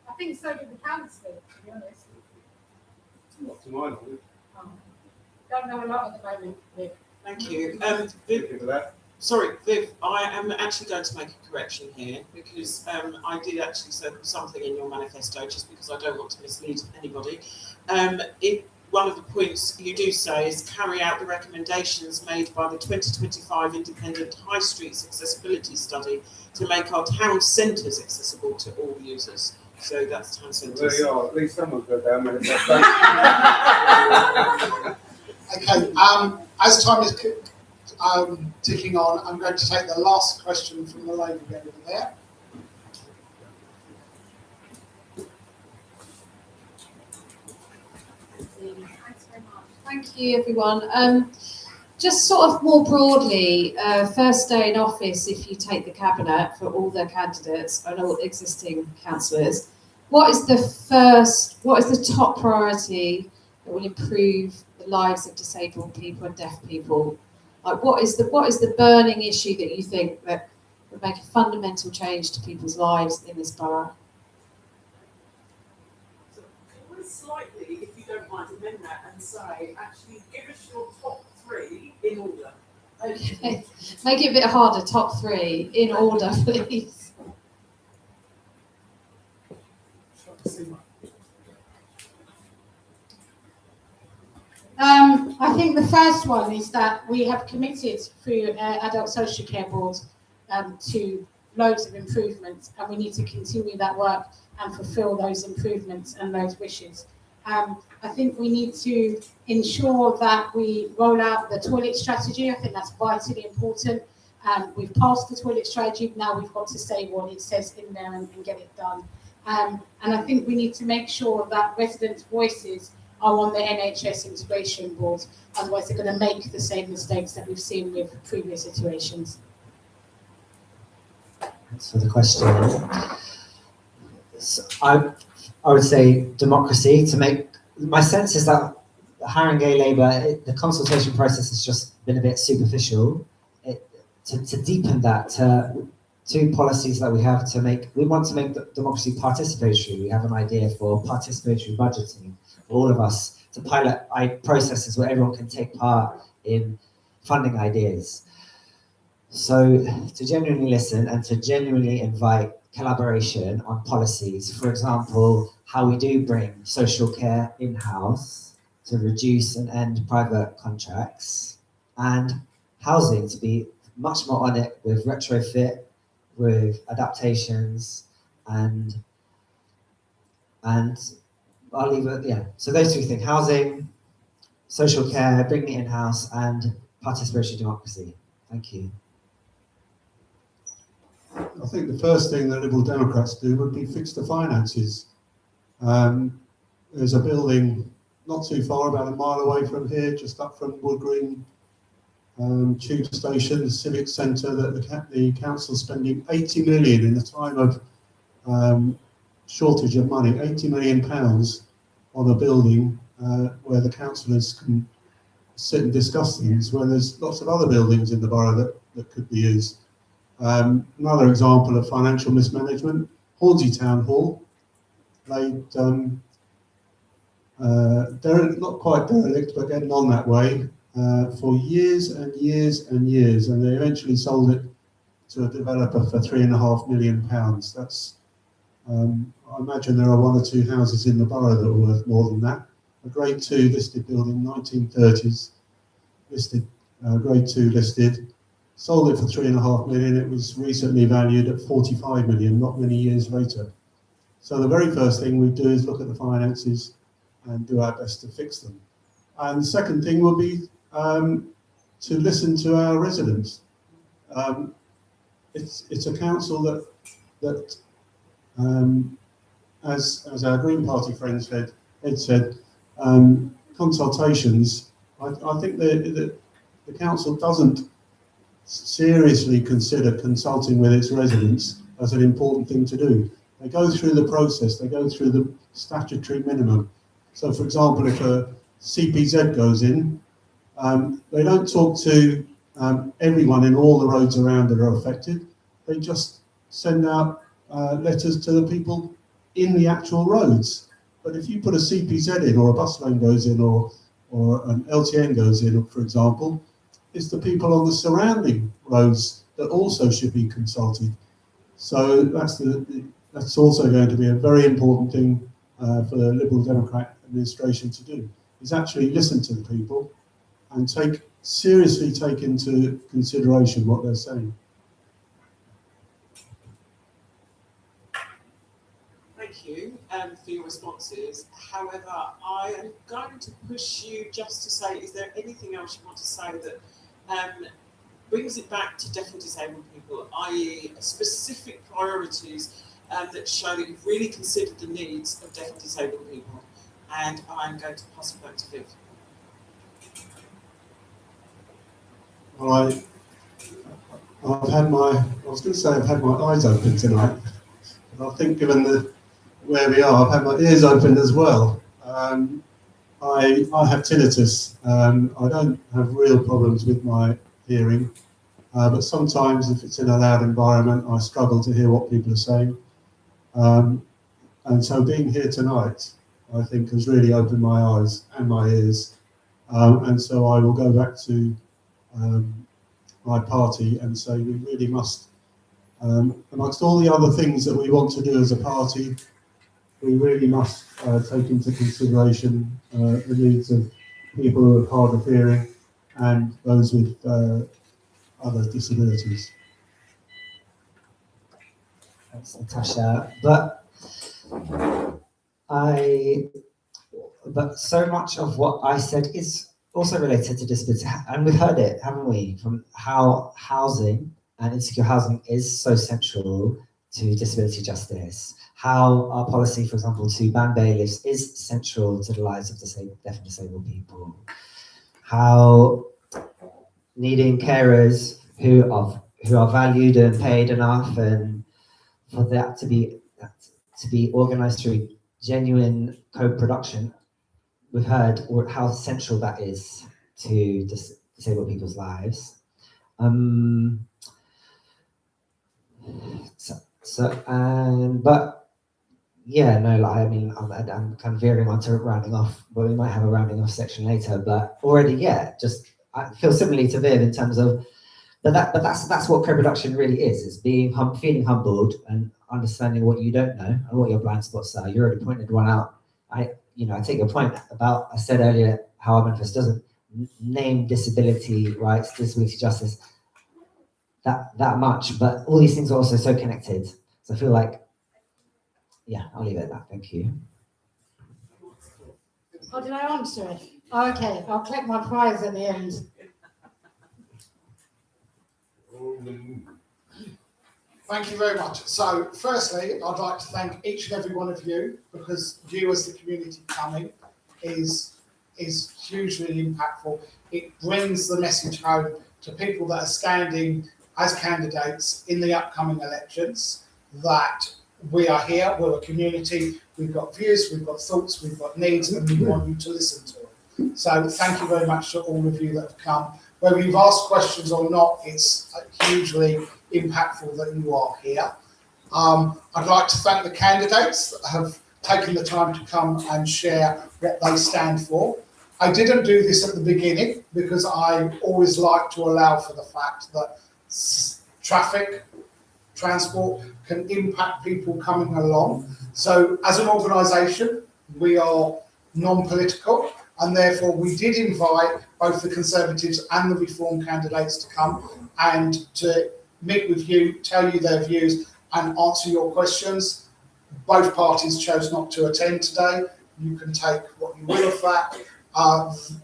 I think so did the council, to be honest. Not to my knowledge. Don't know a lot at the moment, Viv. Thank you. Viv, sorry, Viv, I am actually going to make a correction here because I did actually say something in your manifesto, just because I don't want to mislead anybody. One of the points you do say is carry out the recommendations made by the 2025 Independent High Streets Accessibility Study to make our town centres accessible to all users. So that's town centres. There you are. At least someone's got their manifesto. Okay, as time is ticking on, I'm going to take the last question from the lady over there. Thanks very much. Thank you, everyone. Just sort of more broadly, first day in office, if you take the cabinet for all the candidates and all existing councillors, what is the top priority that will improve the lives of disabled people and deaf people? Like, what is the burning issue that you think that would make a fundamental change to people's lives in this borough? So can we slightly, if you don't mind, amend that and say, actually, give us your top 3 in order. Okay, make it a bit harder. Top 3 in order, please. I think the first one is that we have committed through Adult Social Care Board to loads of improvements, and we need to continue that work and fulfil those improvements and those wishes. I think we need to ensure that we roll out the toilet strategy. I think that's vitally important. We've passed the toilet strategy, now we've got to say what it says in there and get it done. And I think we need to make sure that residents' voices are on the NHS integration board, otherwise they're going to make the same mistakes that we've seen with previous iterations. Thanks for the question. So I would say democracy. My sense is that Haringey Labour, the consultation process has just been a bit superficial. To deepen that, to policies that we have we want to make democracy participatory. We have an idea for participatory budgeting. All of us to pilot processes where everyone can take part in funding ideas. So to genuinely listen and to genuinely invite collaboration on policies, for example, how we do bring social care in-house to reduce and end private contracts, and housing to be much more on it with retrofit, with adaptations, and I'll leave it, yeah. So those 3 things: housing, social care, bringing it in-house, and participatory democracy. Thank you. I think the first thing that Liberal Democrats do would be fix the finances. There's a building not too far, about a mile away from here, just up from Wood Green tube station, the Civic Centre, that the council's spending 80 million in a time of shortage of money, £80 million on a building where the councillors can sit and discuss things, where there's lots of other buildings in the borough that could be used. Another example of financial mismanagement, Haringey Town Hall. They're not quite derelict, but getting on that way for years and years and years, and they eventually sold it to a developer for £3.5 million. That's I imagine there are 1 or 2 houses in the borough that are worth more than that. A Grade 2 listed building, 1930s, listed, Grade 2 listed, sold it for £3.5 million. It was recently valued at 45 million, not many years later. So the very first thing we do is look at the finances and do our best to fix them. And the second thing will be to listen to our residents. It's a council that as our Green Party friend said, consultations. I think the council doesn't seriously consider consulting with its residents as an important thing to do. They go through the process, they go through the statutory minimum. So, for example, if a CPZ goes in, they don't talk to everyone in all the roads around that are affected. They just send out letters to the people in the actual roads. But if you put a CPZ in, or a bus lane goes in, or an LTN goes in, for example, it's the people on the surrounding roads that also should be consulted. So that's also going to be a very important thing for the Liberal Democrat administration to do, is actually listen to the people and seriously take into consideration what they're saying. Thank you for your responses. However, I am going to push you just to say, is there anything else you want to say that brings it back to deaf and disabled people, i.e. specific priorities that show that you've really considered the needs of deaf and disabled people? And I'm going to pass it back to Viv. I've had my, I was going to say I've had my eyes open tonight, but I think given where we are, I've had my ears opened as well. I have tinnitus. I don't have real problems with my hearing, but sometimes if it's in a loud environment, I struggle to hear what people are saying. And so being here tonight, I think, has really opened my eyes and my ears. And so I will go back to my party and say we really must, amongst all the other things that we want to do as a party, we really must take into consideration the needs of people who are hard of hearing and those with other disabilities. Thanks, Natasha. But so much of what I said is also related to disability, and we've heard it, haven't we, from how housing and insecure housing is so central to disability justice, how our policy, for example, to ban bailiffs is central to the lives of deaf and disabled people, how needing carers who are valued and paid enough, and for that to be organised through genuine co-production. We've heard how central that is to disabled people's lives. But yeah, no, like, I mean, I'm kind of veering onto rounding off, but we might have a rounding off section later. But already, yeah, I feel similarly to Viv in terms of, but that's what co-production really is feeling humbled and understanding what you don't know and what your blind spots are. You already pointed one out. I take your point about, I said earlier how our manifesto doesn't name disability rights, disability justice that much, but all these things are also so connected. So I feel like, yeah, I'll leave it at that. Thank you. Oh, did I answer it? Okay, I'll collect my prize at the end. Thank you very much. So, firstly, I'd like to thank each and every one of you, because you as the community coming is hugely impactful. It brings the message home to people that are standing as candidates in the upcoming elections that we are here, we're a community, we've got views, we've got thoughts, we've got needs, and we want you to listen to them. So thank you very much to all of you that have come. Whether you've asked questions or not, it's hugely impactful that you are here. I'd like to thank the candidates that have taken the time to come and share what they stand for. I didn't do this at the beginning because I always like to allow for the fact that transport can impact people coming along. So as an organisation, we are non-political, and therefore we did invite both the Conservatives and the Reform candidates to come and to meet with you, tell you their views and answer your questions. Both parties chose not to attend today. You can take what you will of that.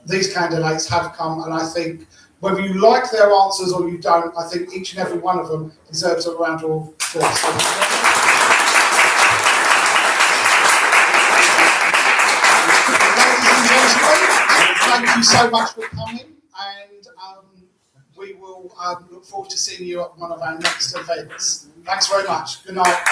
These candidates have come, and I think whether you like their answers or you don't, I think each and every one of them deserves a round of applause. Ladies and gentlemen, thank you so much for coming, and we will look forward to seeing you at one of our next events. Thanks very much. Good night.